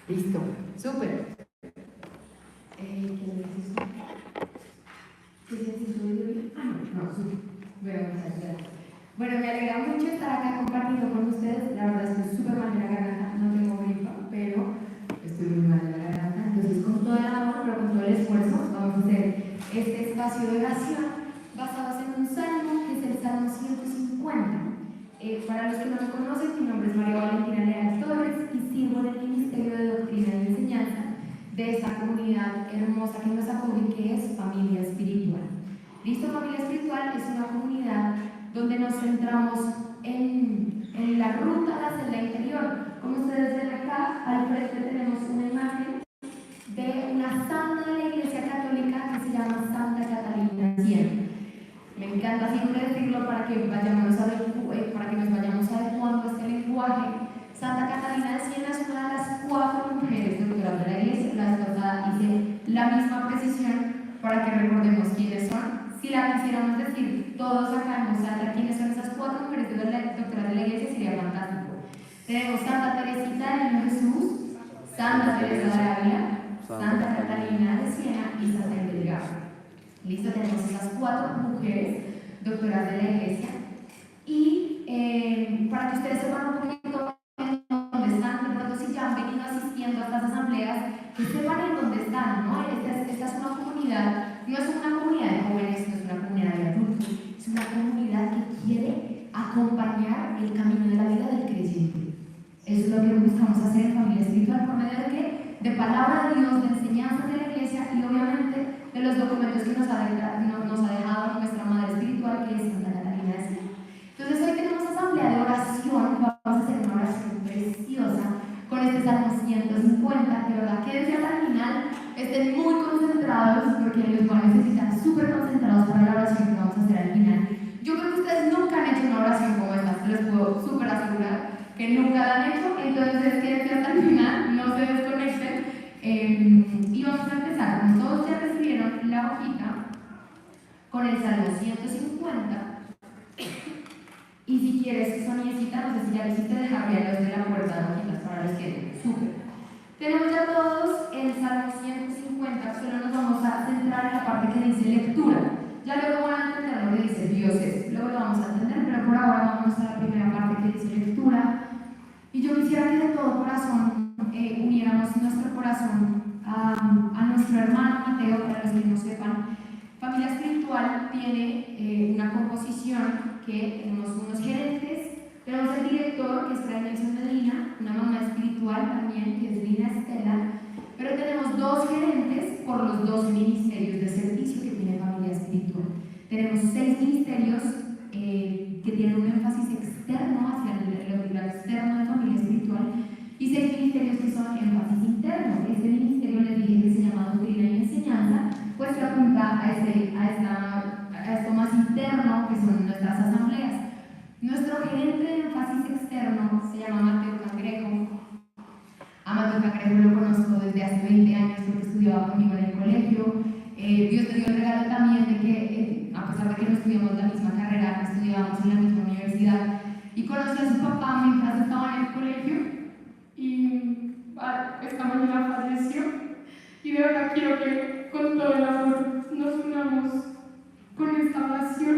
Listo, súper. ¿Qué necesito? ¿Qué necesito? No, súper. Bueno, muchas gracias. Bueno, me alegra mucho estar acá compartiendo con ustedes. La verdad estoy súper mal de la garganta, no tengo gripa, pero estoy muy mal de la garganta. Entonces, con todo el amor, pero con todo el esfuerzo, vamos a hacer este espacio de oración basados en un salmo que es el Salmo 150. Para los que no me conocen, mi nombre es María Valentina Leal Torres y sirvo en el Ministerio de Doctrina y Enseñanza de esta comunidad hermosa que nos acoge, que es Familia Espiritual. Listo, Familia Espiritual es una comunidad donde nos centramos en la ruta hacia la interior. Como ustedes ven acá, al frente tenemos una imagen de una santa de la Iglesia Católica que se llama Santa Catalina de Siena. Me encanta siempre decirlo para que nos vayamos adecuando a este lenguaje. Santa Catalina de Siena es una de las 4 mujeres doctoras de la Iglesia. La vez pasada hice la misma precisión para que recordemos quiénes son. Si la quisiéramos decir todos acá en voz alta quiénes son esas 4 mujeres doctoras de la Iglesia, sería fantástico. Tenemos Santa Teresita del Niño Jesús, Santa Teresa de Ávila, Santa Catalina de Siena y Santa Hildegarda. Listo, tenemos esas 4 mujeres doctoras de la Iglesia. Y para que ustedes sepan un poquito en dónde están, de pronto si ya han venido asistiendo a estas asambleas, que sepan en dónde están, ¿no? Esta es una comunidad, no es una comunidad de jóvenes, no es una comunidad de adultos, es una comunidad que quiere acompañar el camino de la vida del creyente. Eso es lo que buscamos hacer en Familia Espiritual, por medio de ¿qué? De palabra de Dios, de enseñanzas de la Iglesia y obviamente de los documentos que nos ha dejado nuestra Madre Espiritual, que es Santa Catalina de Siena. Entonces hoy tenemos asamblea de oración, vamos a hacer una oración preciosa con este Salmo 150, de verdad que desde al final estén muy concentrados porque los van a necesitar súper concentrados para la oración que vamos a hacer al final. Yo creo que ustedes nunca han hecho una oración como esta, les puedo súper asegurar que nunca la han hecho, entonces quédense hasta el final, no se desconecten. Y vamos a empezar, como todos ya recibieron la hojita, con el Salmo 150. Y si quieres, Soniecita, no sé si ya lo hiciste, dejar bien los de la puerta de hojitas para los que súper. Tenemos ya todos el Salmo 150, solo nos vamos a centrar en la parte que dice lectura. Ya luego van a entender lo que dice Dios es, luego lo vamos a entender, pero por ahora vamos a la primera parte que dice lectura. Y yo quisiera que de todo corazón uniéramos nuestro corazón a nuestro hermano Mateo, para los que no sepan. Familia Espiritual tiene una composición que tenemos unos gerentes, tenemos el director, que es Fray Nelson Medina, una mamá espiritual también, que es Lina Estela, pero tenemos 2 gerentes por los 2 ministerios de servicio que tiene Familia Espiritual. Tenemos 6 ministerios que tienen un énfasis externo hacia lo externo de Familia Espiritual y 6 ministerios que son énfasis interno. Este ministerio les dije que se llama Doctrina y Enseñanza, pues que apunta a esto más interno que son nuestras asambleas. Nuestro gerente de énfasis externo se llama Mateo Cangrejo. A Mateo Cangrejo lo conozco desde hace 20 años porque estudiaba conmigo en el colegio. Dios me dio el regalo también de que, a pesar de que no estudiamos la misma carrera, estudiábamos en la misma universidad. Y conocí a su papá mientras estaba en el colegio y esta mañana falleció. Y de verdad quiero que con todo el amor nos unamos con esta oración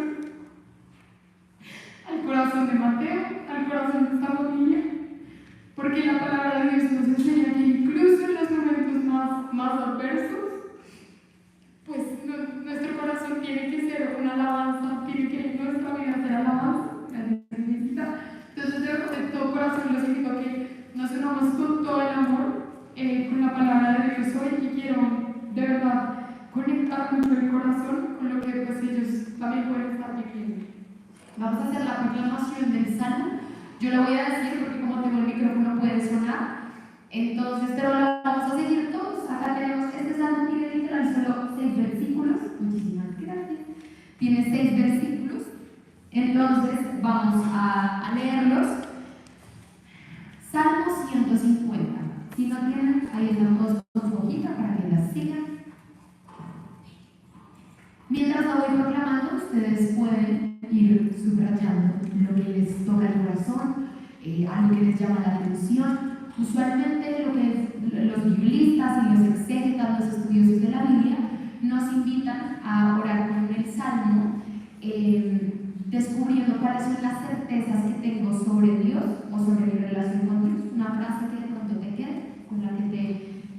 al corazón de Mateo, al corazón de esta familia, porque la palabra de Dios nos enseña que incluso en los momentos más adversos, pues nuestro corazón tiene que ser una alabanza, tiene que nuestra vida ser alabanza. Entonces de todo corazón los invito a que nos unamos con todo el amor con la palabra de Dios hoy, y quiero de verdad conectar mucho el corazón con lo que pues ellos también pueden estar viviendo. Vamos a hacer la proclamación del Salmo. Yo lo voy a decir porque como tengo el micrófono puede sonar, entonces, pero lo vamos a seguir todos. Acá tenemos, este Salmo tiene literal solo 6 versículos, muchísimas gracias, tiene 6 versículos, entonces vamos a leerlos. Salmo 150. Si no tienen, ahí están todos con su hojita para que las sigan. Mientras la voy proclamando, ustedes pueden ir subrayando lo que les toca el corazón, algo que les llama la atención. Usualmente lo que los biblistas y los exégetas, los estudiosos de la Biblia, nos invitan a orar con el Salmo, descubriendo cuáles son las certezas que tengo sobre Dios o sobre mi relación con Dios. Una frase que de pronto te quede, con la que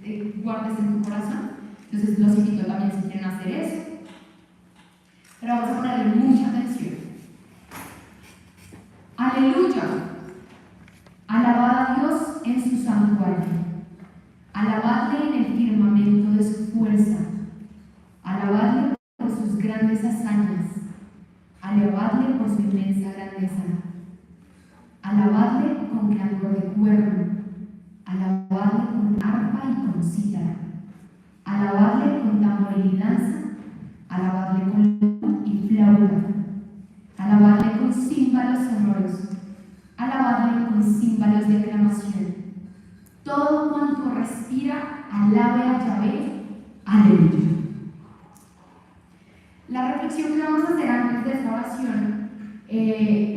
te guardes en tu corazón. Entonces los invito también si quieren hacer eso. Pero vamos a ponerle mucha atención. Aleluya. Alabad a Dios en su santuario. Alabadle en el firmamento de su fuerza. Alabadle por sus grandes hazañas. Alabadle por su inmensa grandeza. Alabadle con clangor de cuerno. Alabadle con arpa y con cítara. Alabadle con tambor y danza. Alabadle con lute y flauta. Alabadle con címbalos sonoros. Alabadle con címbalos de aclamación. Todo cuanto respira, alabe a Yahvé. Aleluya. La reflexión que vamos a hacer antes de esta oración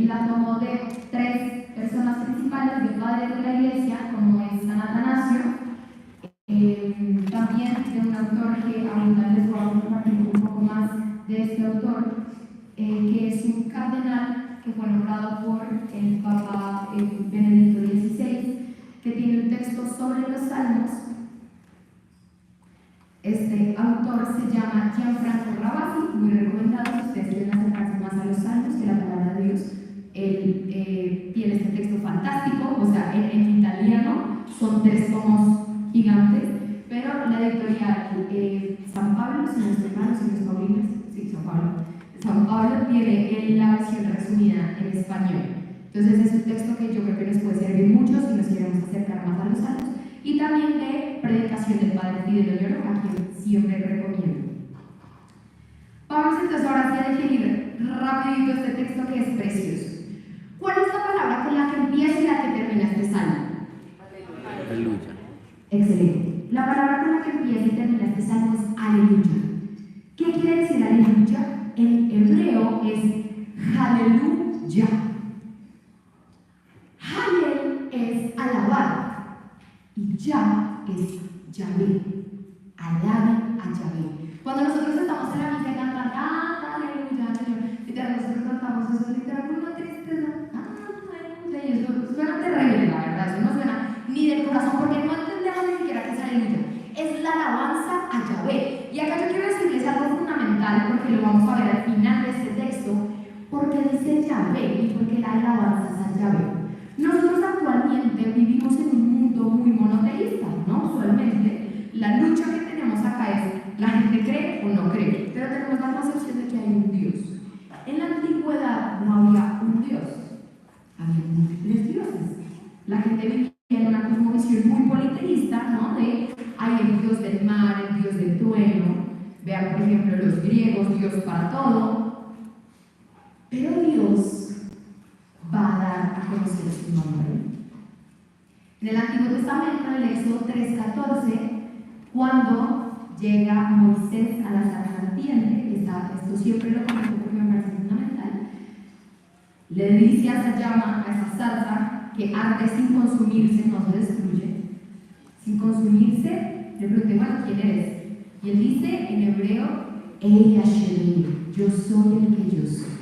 la tomo de tres personas principales de padres de la iglesia, como es San Atanasio, también de un autor que ahorita les voy a compartir un poco más de este autor, que es un cardenal que fue nombrado por el Papa Benedicto XVI, que tiene un texto sobre los salmos. Este autor se llama Gianfranco Ravasi, muy recomendado si ustedes quieren acercarse más a los salmos, que la palabra de Dios. Él tiene este texto fantástico, o sea, en italiano son 3 tomos gigantes, pero la editorial San Pablo, si no estoy mal, si no es Paulinas, sí, San Pablo tiene la versión resumida en español. Entonces es un texto que yo creo que nos puede servir mucho si nos queremos acercar más a los salmos, y también de predicación del Padre Fidel Lloro, a quien siempre recomiendo. Vamos entonces ahora sí a definir rapidito este texto que es precioso. ¿Cuál es la palabra con la que empieza y la que termina este salmo? Aleluya. Excelente. La palabra con la que empieza y termina este salmo es aleluya. ¿Qué quiere decir aleluya? En hebreo es aleluya. Halel es alabar y ya es Yahvé. Alaben a Yahvé. Cuando nosotros estamos en la misa y cantando aleluya, aleluya, nosotros cantamos eso literal con una tristeza, aleluya, y eso suena terrible, la verdad, eso no suena ni del corazón, porque no entendemos ni siquiera qué es aleluya. Es la alabanza a Yahvé. Y acá yo quiero decirles algo fundamental, porque lo vamos a ver al final de este texto, porque dice Yahvé y porque la alabanza es a Yahvé. Nosotros actualmente vivimos en un mundo muy monoteísta, ¿no? Usualmente la lucha que tenemos acá es la gente cree o no cree, pero tenemos la concepción de que hay un Dios. En la antigüedad no había un Dios, había múltiples dioses. La gente vivía en una cosmovisión muy politeísta, ¿no? De hay el Dios del mar, el Dios del trueno, vean por ejemplo los griegos, Dios para todo, pero Dios va a dar a conocer su nombre. En el Antiguo Testamento, en el Éxodo 3:14, cuando llega Moisés a la zarza ardiente, esto siempre lo comento porque me parece fundamental, le dice a esa llama, a esa zarza, que arde sin consumirse, no se destruye, sin consumirse, le pregunté, bueno, ¿quién eres? Y él dice en hebreo, El Hashem, yo soy el que yo soy.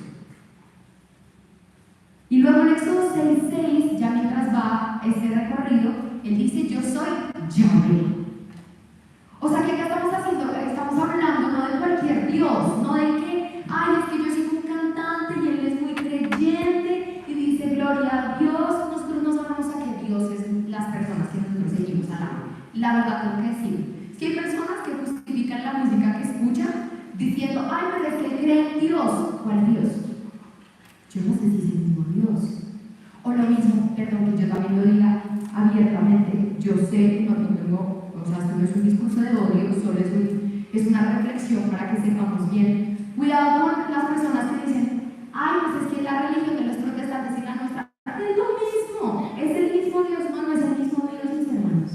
Y luego en Éxodo 6:6, ya mientras va este recorrido, él dice, yo soy Yahvé. O sea que acá estamos hablando no de cualquier Dios, no de que, ay, es que yo soy un cantante y él es muy creyente y dice gloria a Dios. Nosotros no sabemos a qué Dios es las personas que nosotros seguimos alabando. La verdad tengo que decir, es que hay personas que justifican la música que escuchan diciendo, ay, pero es que él cree en Dios. ¿Cuál Dios? Yo no sé si es el mismo Dios. O lo mismo, perdón que yo también lo diga abiertamente, yo sé, no tengo, o sea, esto no es un discurso de odio, solo es una reflexión para que sepamos bien. Cuidado con las personas que dicen, ay, pues es que la religión de los protestantes y la nuestra es lo mismo, es el mismo Dios. No, no es el mismo Dios, mis hermanos.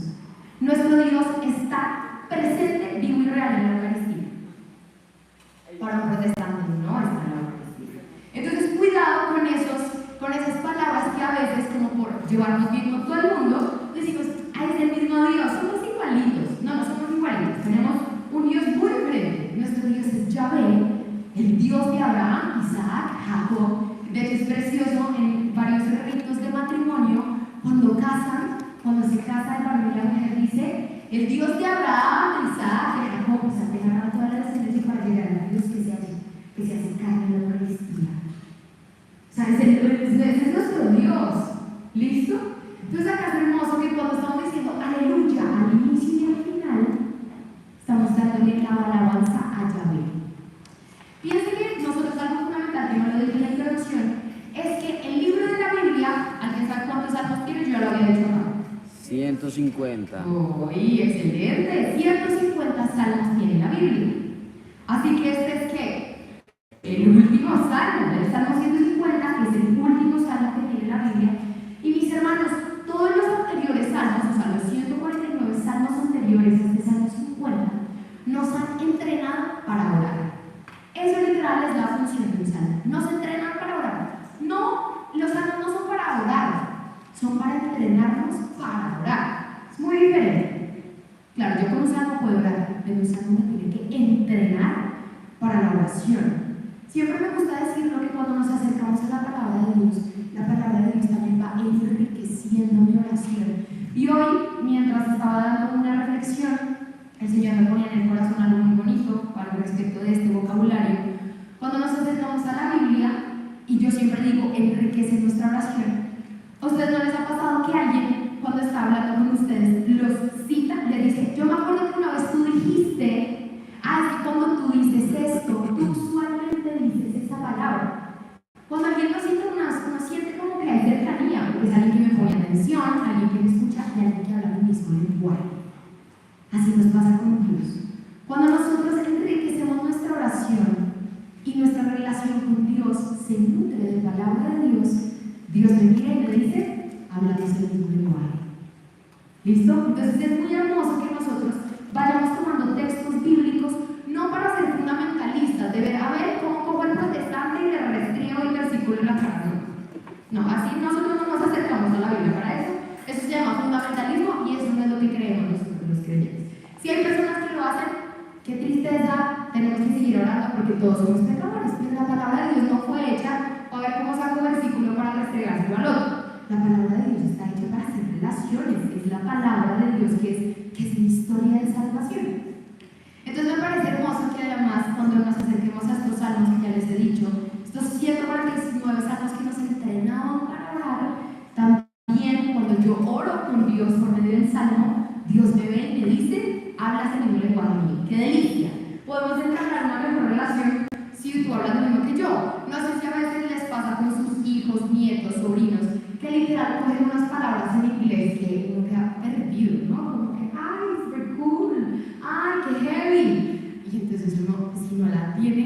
Nuestro Dios está presente, vivo y real en la Eucaristía. Para un protestante no está en la Eucaristía. Entonces, cuidado con esas palabras que a veces, como por llevarnos bien con todo el mundo, decimos, ay, es el mismo Dios. ¿Cómo así El Dios de Abraham, de Isaac, de Jacob, o sea, que agarra todas las descendencias para llegar al Dios que se hace carne en la Eucaristía. O sea, ese es nuestro Dios. ¿Listo? Entonces acá es hermoso que cuando estamos diciendo aleluya al inicio y al final, estamos dándole la alabanza a Yahvé. Piensen que nosotros algo fundamental, que no lo dije en la introducción, es que el libro de la Biblia, ¿alguien sabe cuántos salmos tiene? Yo ya lo había dicho acá. 150. ¡Uy, excelente! 150 salmos tiene la Biblia. Así que este es ¿qué? El último salmo, el Salmo 150, que es el último salmo que tiene la Biblia. Y mis hermanos, todos los anteriores salmos, o sea, los 149 salmos anteriores a este Salmo 50, nos han entrenado para orar. Eso literal es la función de un salmo. Nos entrenan para orar. No, los salmos no son para orar, son para entrenarnos para orar. Es muy diferente. Claro, yo con un salmo puedo orar, pero un salmo me tiene que entrenar para la oración. Siempre me gusta decirlo que cuando nos acercamos a la palabra de Dios, la palabra de Dios también va enriqueciendo mi oración. Y hoy, mientras estaba dando una reflexión, el Señor me ponía en el corazón algo muy bonito al respecto de este vocabulario. Cuando nos acercamos a la Biblia, y yo siempre digo, enriquece nuestra oración. ¿A ustedes no les ha pasado que alguien, cuando está hablando con ustedes, los cita, les dice, yo me acuerdo que una vez tú dijiste, es que cuando tú dices esto, tú usualmente dices esa palabra. Cuando alguien lo cita, uno siente como que hay cercanía, porque es alguien que me pone atención, alguien que me escucha y alguien que habla el mismo lenguaje. Así nos pasa con Dios. Cuando nosotros enriquecemos nuestra oración y nuestra relación con Dios se nutre de la palabra de Dios, Dios me mira y me dice, hablamos el mismo lenguaje. ¿Listo? Entonces es muy hermoso que nosotros vayamos tomando textos bíblicos, no para ser fundamentalistas, de ver, a ver, cómo cojo el protestante y le restringo el versículo en la cara. No, así nosotros no nos acercamos a la Biblia para eso. Eso se llama fundamentalismo y eso no es lo que creemos nosotros los creyentes. Si hay personas que lo hacen, qué tristeza, tenemos que seguir orando porque todos somos pecadores, pero la palabra de Dios no fue hecha para ver cómo saco un versículo para restregárselo al otro. La palabra de Dios está hecha para hacer relaciones, es la palabra de Dios que es mi historia de salvación. Entonces me parece hermoso que además cuando nos acerquemos a estos salmos que ya les he dicho, estos 149 salmos que nos entrenaban para orar, también cuando yo oro con Dios por medio del salmo, Dios me ve y me dice, hablas el mismo lenguaje mío. ¡Qué delicia! Podemos entablar una mejor relación si tú hablas lo mismo que yo. No sé si a veces les pasa con sus hijos, nietos, sobrinos, que literal cogen unas palabras en inglés que uno queda perdido, ¿no? Como que, ¡ay, super cool! ¡Ay, qué heavy! Y entonces uno, si no la tiene,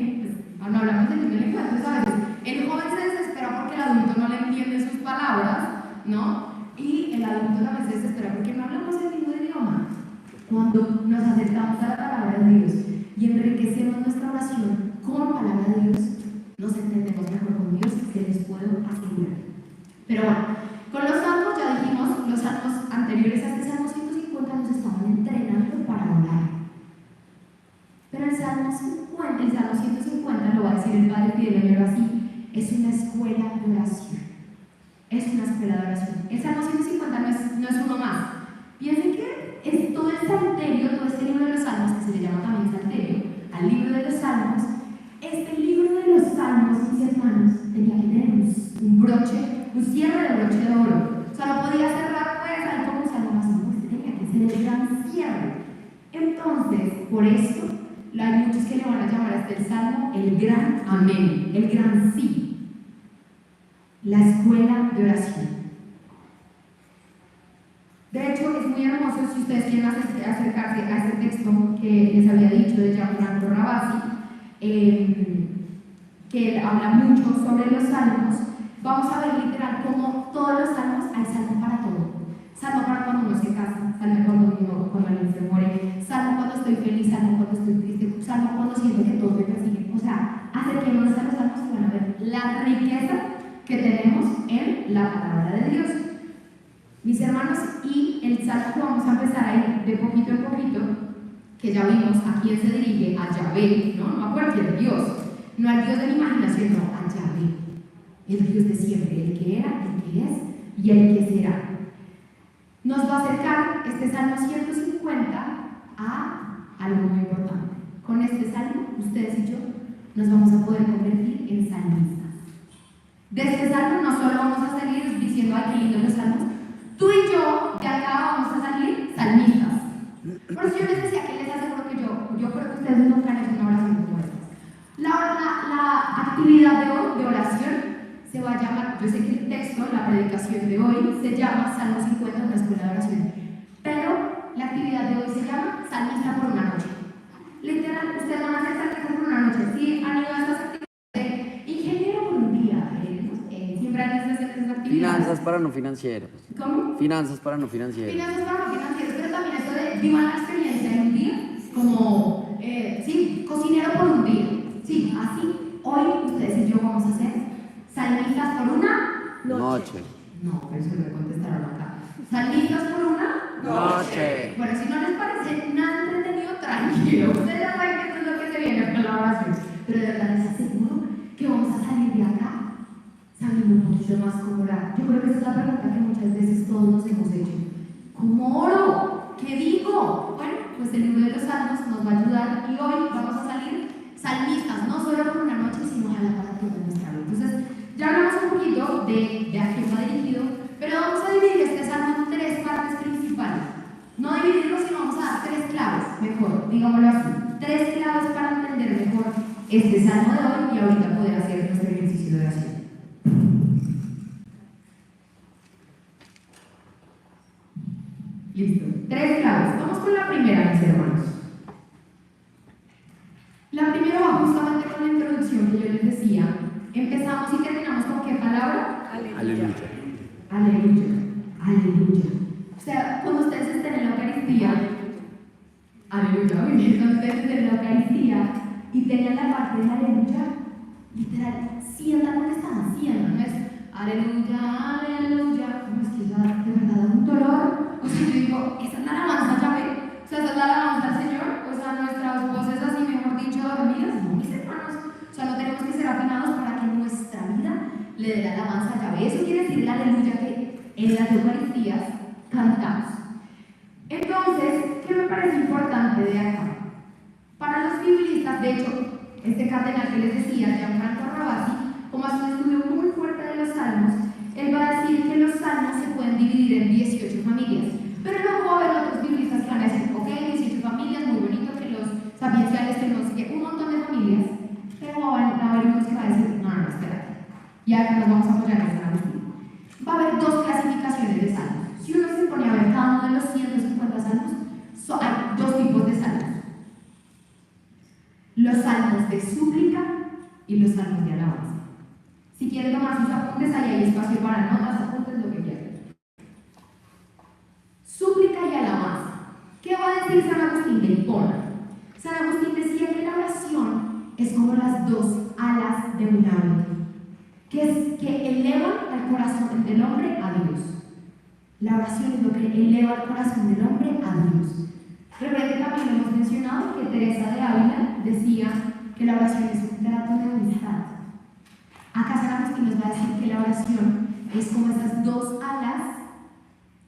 pues no hablamos del mismo lenguaje. Entonces a veces el joven se desespera porque el adulto no le entiende sus palabras, ¿no? Y el adulto también se desespera porque no hablamos el mismo idioma. Cuando nos acercamos a la palabra de Dios y enriquecemos nuestra oración con palabra de Dios, nos entendemos mejor con Dios, se les puedo asegurar. Pero bueno, con los salmos ya dijimos, los salmos anteriores a este Salmo 150 nos estaban entrenando para orar. Pero el Salmo 150, lo va a decir el Padre Fidel así, es una escuela de oración. Es una escuela de oración. El Salmo 150 no es uno más. Piensen que es todo el salterio, todo este libro de los Salmos, que se le llama también salterio, al libro de los Salmos. Este libro de los Salmos, mis hermanos, tenía que tener un broche, un cierre de broche de oro. O sea, no podía cerrar, pues, ahí como un salmo más, no, tenía que ser el gran cierre. Entonces, por eso, hay muchos que le van a llamar a este salmo el gran amén, el gran sí. La escuela de oración. De hecho, es muy hermoso si ustedes quieren acercarse a este texto que les había dicho de Gianfranco Ravasi, que él habla mucho sobre los salmos. Vamos a ver literal como todos los salmos hay salmo para todo. Salmo para cuando uno se casa, salmo cuando alguien se muere, salmo cuando estoy feliz, salmo cuando estoy triste, salmo cuando siento que todo me persigue. O sea, acerquémonos a los salmos y van a ver la riqueza que tenemos en la palabra de Dios. Mis hermanos, y el salmo que vamos a empezar a ir de poquito en poquito, que ya vimos a quién se dirige, a Yahvé, no a cualquier Dios, no al Dios de la imaginación, no, a Yahvé, el Dios de siempre, el que era, el que es y el que será. Nos va a acercar este Salmo 150 a algo muy importante. Con este salmo, ustedes y yo nos vamos a poder convertir en salmistas. De este salmo no solo vamos a salir diciendo, ay, qué lindo los salmos, tú y yo de acá vamos a salir salmistas. Por eso yo les decía que les aseguro que yo creo que ustedes nunca han hecho una oración como esta. La actividad de hoy, de oración, se va a llamar, yo sé que el texto, la predicación de hoy, se llama Salmo 50, una escuela de oración. Pero la actividad de hoy se llama Salmista por una noche. Literal, ustedes van a hacer salmista por una noche. Sí, han ido a estas actividades de ingeniero por un día. Siempre han hecho esas actividades. Finanzas para no financieros. ¿Cómo? Finanzas para no financieros. Finanzas para no financieros, pero también esto de vivan la experiencia en un día, como, sí, cocinero por un día. Sí, así, hoy ustedes y yo vamos a hacer salmistas por una Noche. No, pero eso lo contestaron acá. Salmistas por una Noche. Bueno, si no les parece nada entretenido, tranquilo. Ustedes ya saben que esto es lo que se viene con la oración. Pero de verdad les aseguro que vamos a salir de acá sabiendo un poquito más cómo orar. Yo creo que esa es la pregunta que muchas veces todos nos hemos hecho. ¿Cómo oro? ¿Qué digo? Bueno, pues el libro de los Salmos nos va a ayudar y hoy vamos a salir salmistas, no solo por una noche, sino ojalá para toda nuestra vida. Entonces, ya hablamos un poquito de a quién va dirigido, pero vamos a dividir este salmo en tres partes principales. No dividirlo, sino vamos a dar tres claves, mejor, digámoslo así. Tres claves para entender mejor este salmo de hoy y ahorita poder hacer nuestro ejercicio de oración. Listo. Tres claves. Vamos con la primera, mis hermanos. La primera va justamente con la introducción que yo les decía. Empezamos y terminamos con ¿qué palabra? Aleluya. Aleluya. Aleluya. O sea, cuando ustedes estén en la Eucaristía, aleluya, muy bien, cuando ustedes estén en la Eucaristía y tengan la parte de aleluya, literal, sientan lo que están haciendo, no es aleluya, aleluya, no es que ya de verdad da un dolor. O sea, yo digo, esa es la alabanza, ya ve, o sea, esa es la alabanza al Señor, o sea, nuestras voces así, mejor dicho, dormidas, no, mis hermanos, o sea, no tenemos que ser afinados para que nuestra vida le dé la alabanza, ya ve, eso quiere decir la aleluya que en las Eucaristías cantamos. Entonces, ¿qué me parece importante de acá? Para los biblistas, de hecho, este cardenal que les decía, Gianfranco Ravasi, como hace un estudio muy fuerte de los salmos, él va a decir que los salmos se pueden dividir en 18 familias. Pero luego va a haber otros biblistas que van a decir, ok, 18 familias, muy bonito, que los sapienciales tenemos que un montón de familias, pero va a haber unos que van a decir, no, no, espérate, y acá nos vamos a apoyar en San Agustín. Va a haber dos clasificaciones de salmos. Si uno se pone a ver cada uno de los 150 salmos, hay dos tipos de salmos. Los salmos de súplica y los salmos de alabanza. Si quieren tomar sus apuntes, ahí hay espacio para notas, apuntes, lo que quieran. Súplica y alabanza. ¿Qué va a decir San Agustín de Hipona? San Agustín decía que la oración es como las dos alas de un ave, que elevan al corazón del hombre a Dios. La oración es lo que eleva el corazón del hombre a Dios. Recuerden que también hemos mencionado que Teresa de Ávila decía que la oración es un trato de amistad. Acá San Agustín nos va a decir que la oración es como esas dos alas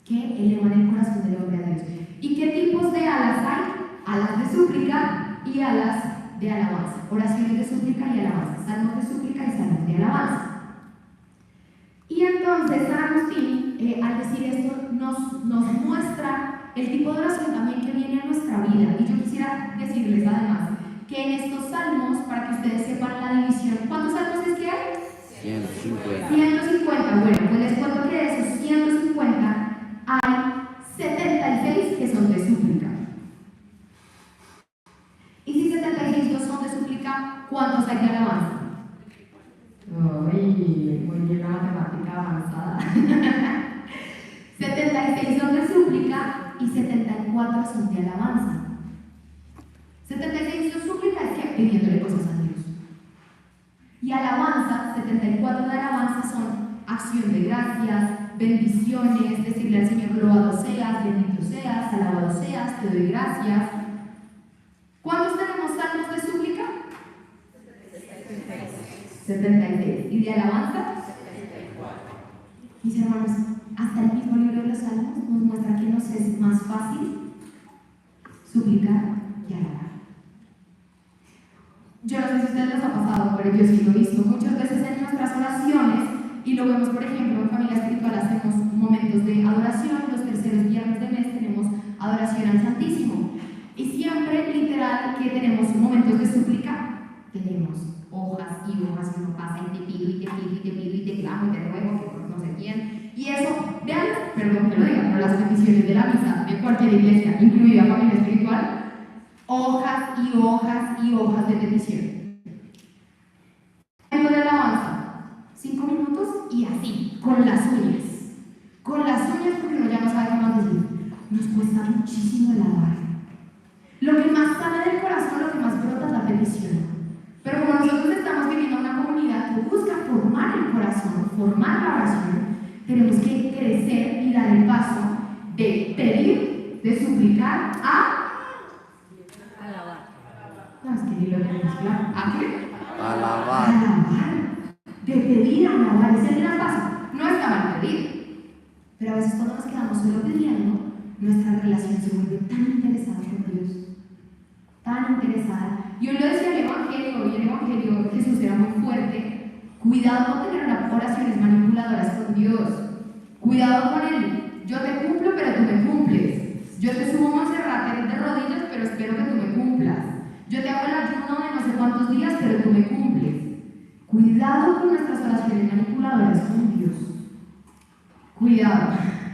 que elevan el corazón del hombre a Dios. ¿Y qué tipos de alas hay? Alas de súplica y alas de alabanza. Oraciones de súplica y alabanza. Salmos de súplica y salmos de alabanza. Y entonces San Agustín, al decir esto, nos muestra el tipo de oración también que viene a nuestra vida. Y yo quisiera decirles además que en estos salmos, para que ustedes sepan la división, ¿cuántos salmos es que hay? 150. 150. Bueno, pues les cuento que de esos 150 hay 76 que son de súplica. Y si 76 no son de súplica, ¿cuántos hay de alabanza? Uy, muy bien la matemática avanzada. 76 son de súplica y 74 son de alabanza. 76 son súplica, es que pidiéndole cosas a Dios. Y alabanza, 74 de alabanza son acción de gracias, bendiciones, decirle al Señor, loado seas, bendito seas, alabado seas, te doy gracias. ¿Cuántos tenemos salmos de súplica? 76. ¿Y de alabanza? 74. Mis hermanos, hasta el mismo libro de los Salmos nos muestra que nos es más fácil suplicar y alabar. Yo no sé si a ustedes les ha pasado, pero yo sí lo he visto muchas veces en nuestras oraciones y lo vemos, por ejemplo, en Familia Espiritual hacemos momentos de adoración, los terceros viernes de mes tenemos adoración al Santísimo y siempre literal que tenemos momentos de súplica, tenemos hojas y hojas que uno pasa y te pido y te pido y te pido y te clamo y te ruego que por no sé quién y eso, vean, perdón que lo diga, pero las peticiones de la misa de cualquier iglesia, incluida Familia Espiritual, hojas y hojas y hojas de petición. Tiempo de alabanza, 5 minutos y así, con las uñas. Con las uñas porque uno ya no sabe qué más decir. Nos cuesta muchísimo alabar. Lo que más sale del corazón, lo que más brota es la petición. Pero como nosotros estamos viviendo una comunidad que busca formar el corazón, formar la oración, tenemos que crecer y dar el paso de pedir, de suplicar a no, es que ni lo tenemos claro. ¿A qué? Alabar. Alabar. De pedir a alabar. Es el gran paso. No está mal pedir. Pero a veces cuando nos quedamos solo pidiendo, nuestra relación se vuelve tan interesada con Dios. Tan interesada. Yo le decía al Evangelio, y el Evangelio Jesús era muy fuerte. Cuidado con tener oraciones manipuladoras con Dios. Cuidado con él. Yo te cumplo, pero tú me cumples. Yo te subo a Monserrate de rodillas, pero espero que tú me cumplas. Yo te hago el ayuno de no sé cuántos días, pero tú me cumples. Cuidado con nuestras oraciones manipuladoras con Dios. Cuidado,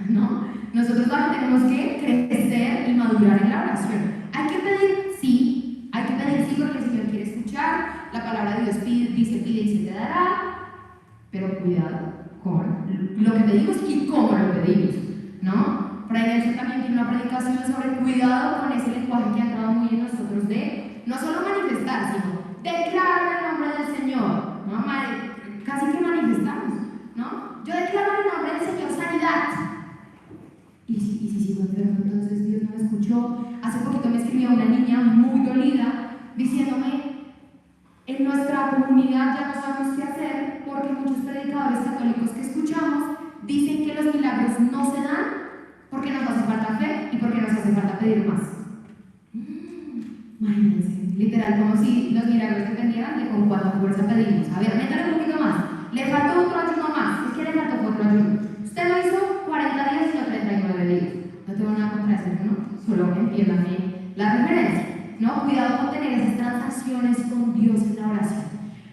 ¿no? Nosotros también tenemos que crecer y madurar en la oración. Hay que pedir sí porque el Señor quiere escuchar. La palabra de Dios dice, pide y se te dará. Pero cuidado con lo que pedimos y cómo lo pedimos, ¿no? Fray Nelson también tiene una predicación sobre cuidado con ese lenguaje que ha entrado muy en nosotros de no solo manifestar, sino declarar el nombre del Señor, ¿no? Casi que manifestamos, ¿no? Yo declaro el nombre del Señor sanidad. Y si sigo enfermo, entonces Dios no me escuchó. Hace poquito me escribió una niña muy dolida diciéndome: en nuestra comunidad ya no sabemos qué hacer porque muchos predicadores católicos que escuchamos dicen que los milagros no se dan porque nos hace falta fe y porque nos hace falta pedir más. Imagínense, literal, como si los milagros dependieran de con cuánta fuerza pedimos. A ver, métale un poquito más. Le faltó otro ayuno más. Es que le faltó otro ayuno. Usted lo hizo 40 días y yo 39 días. No tengo nada contra eso, ¿no? Solo entiéndame la referencia, ¿no? Cuidado con tener esas transacciones con Dios en la oración.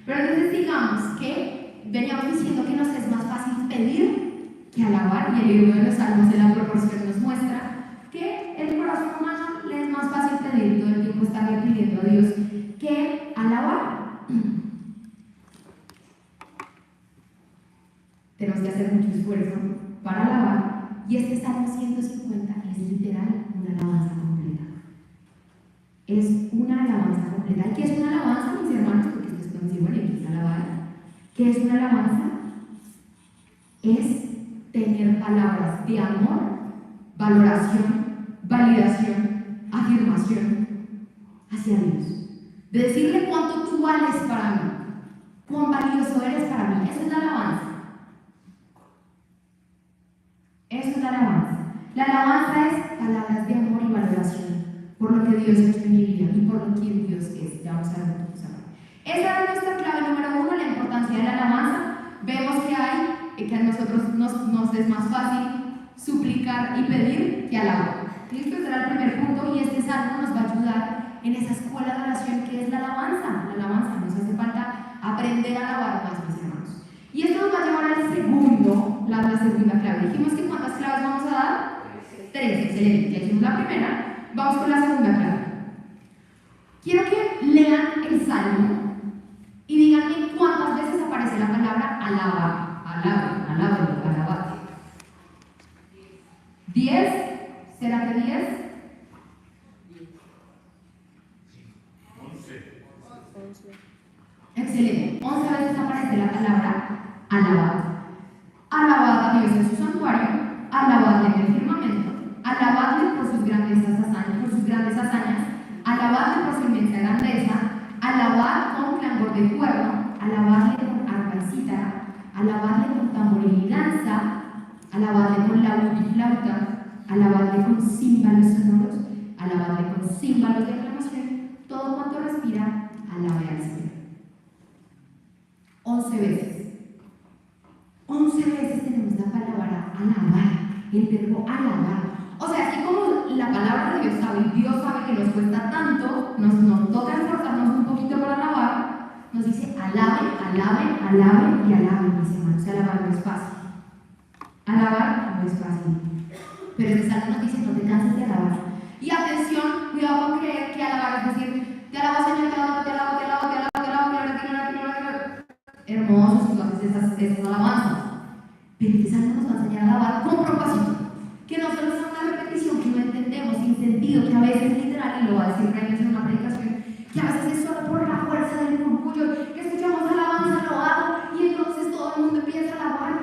Pero entonces digamos que veníamos diciendo que nos es más fácil pedir que alabar, y el libro de los Salmos de la proporción nos muestra que el corazón humano le es más fácil pedir, todo el tiempo estarle pidiendo a Dios, que alabar. Tenemos que hacer mucho esfuerzo para alabar, y este Salmo 150 es literal una alabanza completa. Es una alabanza completa. ¿Y qué es una alabanza, mis hermanos? Porque ustedes pueden decir, bueno, ¿y qué es alabar? ¿Qué es una alabanza? Es tener palabras de amor, valoración, validación, afirmación hacia Dios. De decirle cuánto tú vales para mí, cuán valioso eres para mí. Esa es la alabanza. Eso es la alabanza. La alabanza es palabras de amor y valoración por lo que Dios ha hecho en mi vida y por lo que Dios es. Ya vamos a ver un poco. Esa es nuestra clave número 1, la importancia de la alabanza. Vemos que a nosotros nos es más fácil suplicar y pedir que alabar. ¿Listo? Este era el primer punto, y este salmo nos va a ayudar en esa escuela de oración que es la alabanza. La alabanza, nos hace falta aprender a alabar más, mis hermanos. Y esto nos va a llevar al segundo, la segunda clave. Dijimos que ¿cuántas claves vamos a dar? 3, excelente. Ya hicimos la primera, vamos con la segunda clave. Quiero que lean el salmo y díganme cuántas veces aparece la palabra alabar. Alabar. 10. ¿Será que 10? 11. Excelente. 11 veces aparece la palabra alabar. Alabad a Dios en su santuario, alabadle en el firmamento, alabadle por sus grandes hazañas, alabadle por su inmensa grandeza, alabad con clangor de cuerno, alabadle con arpa y cítara, alabadle con tamboril y danza, alabadle con laúd y flauta, alabadle con címbalos sonoros, alabadle con címbalos de aclamación, todo cuanto respira, alabe al Señor. 11 veces. 11 veces tenemos la palabra alabar, el verbo alabar. O sea, así como la palabra de Dios sabe, y Dios sabe que nos cuesta tanto, nos toca esforzarnos un poquito para alabar, nos dice alabe, alabe, alabe y alabe, mis hermanos. Alabar no es fácil. Alabar no es fácil. Pero el Salmo nos dice, no te canses de alabar. Y atención, cuidado con creer que alabar es decir, te alabo, Señor, te alabo, te alabo, te alabo, te alabo, te alabo, gloria. Hermosos, tú haces esas alabanzas. Pero este Salmo nos va a enseñar a alabar con propósito. Que no solo sea una repetición que no entendemos sin sentido, que a veces literal, y lo va a decir Reyes en una predicación, que a veces es solo por la fuerza del orgullo, que escuchamos alabanza, lo hago, y entonces todo el mundo empieza a alabar,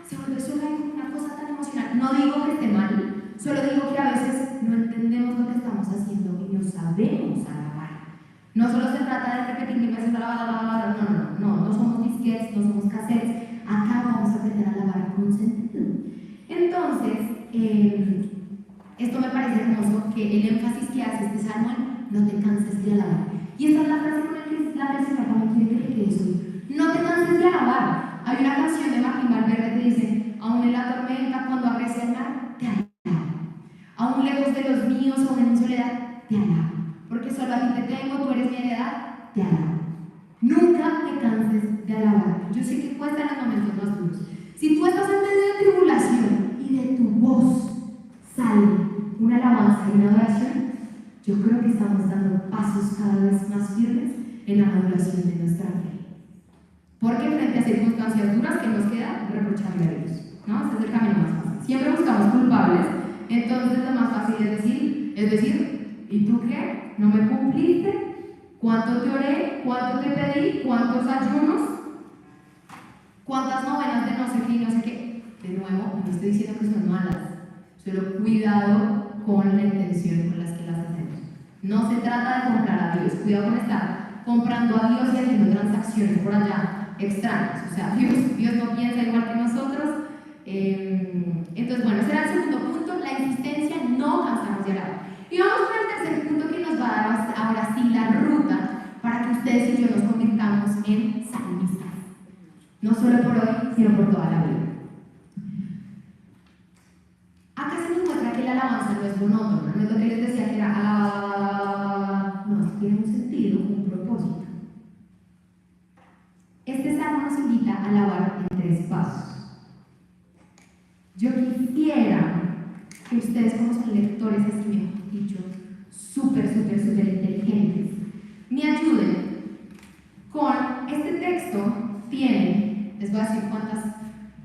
se vuelve solo una cosa tan emocional. No digo que esté mal, solo digo que a veces no entendemos lo que estamos haciendo y no sabemos alabar. No solo se trata de repetir mil veces alabar, no somos disquetes, no somos cassettes. Acá vamos a aprender a alabar con sentido. Entonces, esto me parece hermoso, que el énfasis que hace este salmo en no te canses de alabar. Y esta es la frase con la que el Señor también quiere que quede hoy. No te canses de alabar. Hay una canción de Martín Valverde que dice, aún en la tormenta, cuando arrecia el mar, te alabo. Aún lejos de los míos, aún en mi soledad, te alabo. Porque solo a ti te tengo, tú eres mi heredad, te alabo. Nunca te canses de alabar. Yo sé que cuesta en los momentos más duros. Si tú estás en medio de tribulación y de tu voz sale una alabanza y una adoración, yo creo que estamos dando pasos cada vez más firmes en la maduración de nuestra fe. Porque frente a circunstancias duras, que nos queda reprocharle a Dios, ¿no? Ese es el camino más fácil. Siempre buscamos culpables, entonces lo más fácil es decir, ¿y tú qué? ¿No me cumpliste? ¿Cuánto te oré? ¿Cuánto te pedí? ¿Cuántos ayunos? ¿Cuántas novenas de no sé qué y no sé qué? De nuevo, no estoy diciendo que son malas, solo cuidado con la intención con las que las hacemos. No se trata de comprar a Dios, cuidado con estar comprando a Dios y haciendo transacciones por allá extrañas. O sea, Dios no piensa igual que nosotros. Entonces, bueno, ese era el segundo punto, la insistencia, no cansarnos de alabar. Y vamos con el tercer punto que nos va a dar ahora sí la ruta para que ustedes y yo nos convirtamos en salmistas. No solo por hoy, sino por toda la vida. Acá se nos muestra que la alabanza no es monótona, no es lo que les decía que era alabar. No, tiene un sentido, un propósito. Este salmo nos invita a alabar en 3 pasos. Yo quisiera que ustedes, como son lectores, así mejor dicho, súper inteligentes, me ayuden con este texto. Les voy a decir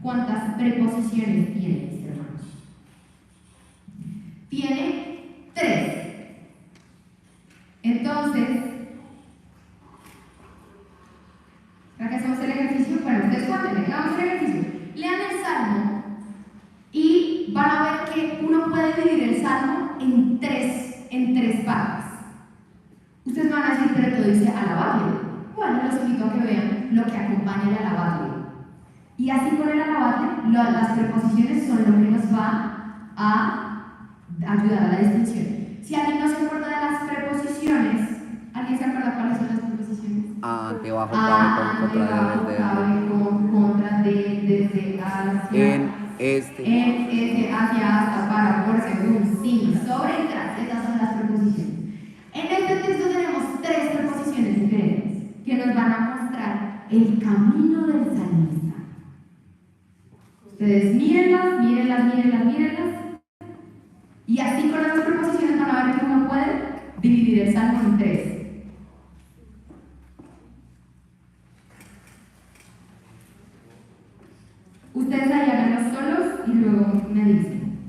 cuántas preposiciones tiene, mis hermanos. Tiene 3. Entonces, ¿para qué hacemos el ejercicio? Bueno, ustedes cuéntenme, hagamos el ejercicio. Lean el salmo y van a ver que uno puede dividir el salmo en tres partes. Ustedes van a decir, pero todo dice alabarle. Bueno, los invito a que vean lo que acompaña el alabarle. Y así con el alabarle, las preposiciones son lo que nos va a ayudar a la distinción. Si alguien no se acuerda de las preposiciones, ¿alguien se acuerda cuáles son las preposiciones? Ante, bajo, cabe, con, contra, desde, hacia. En, este, hacia, hasta, para, por, según, sin, sobre y tras. Esas son las preposiciones. En este texto tenemos 3 preposiciones diferentes que nos van a mostrar el camino del salmista. Ustedes mírenlas. Y así con las preposiciones van a ver que uno puede dividir el salmo en 3. Ustedes ahí háganlos solos y luego me dicen.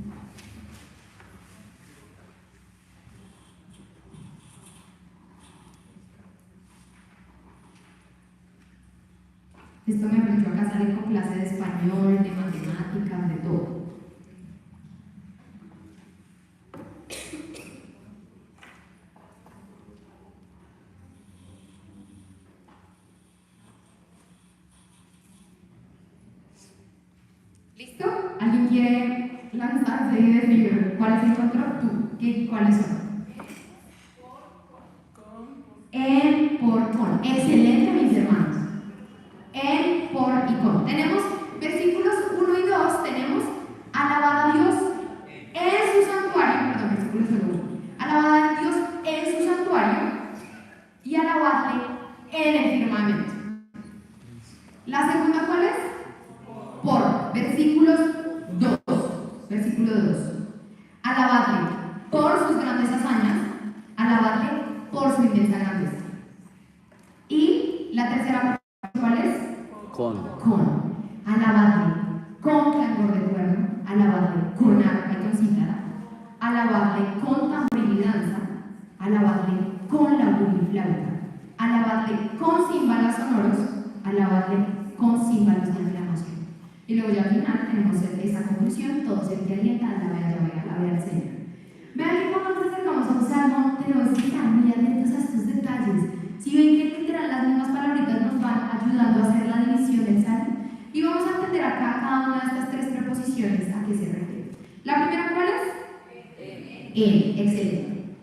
Esto me aprendió acá, sale con clase de español, de matemáticas, de todo. ¿Listo? ¿Alguien quiere lanzarse y decir cuál se encontró? Tú. ¿Cuáles son? En, por, con. Excelente, mis hermanos. En, por y con. Tenemos versículos 1 y 2. Tenemos alabad a Dios en su santuario. Perdón, versículos 1. Alabad a Dios en su santuario y alabadle en el firmamento. La segunda, ¿cuál es? Por. Versículos 2. Versículo 2. Alabadle por sus grandes hazañas, alabadle por su inmensa grandeza. Y la tercera, ¿cuál es? Con. Alabadle con clangor de cuerno, alabadle con arpa y con cítara, alabadle con tambor y danza, alabadle con laúd y flauta, alabadle con címbalos sonoros, alabadle con címbalos de aclamación. Y luego ya al final tenemos esa conclusión: todo ser que alienta, alabe al Señor. Vean que cuando nos acercamos a un salmo tenemos que estar muy atentos a estos detalles. Si ven que literal las mismas palabritas nos van ayudando a hacer la división del salmo, y vamos a entender acá cada una de estas tres preposiciones a qué se refiere. La primera, ¿cuál es? En. Excelente.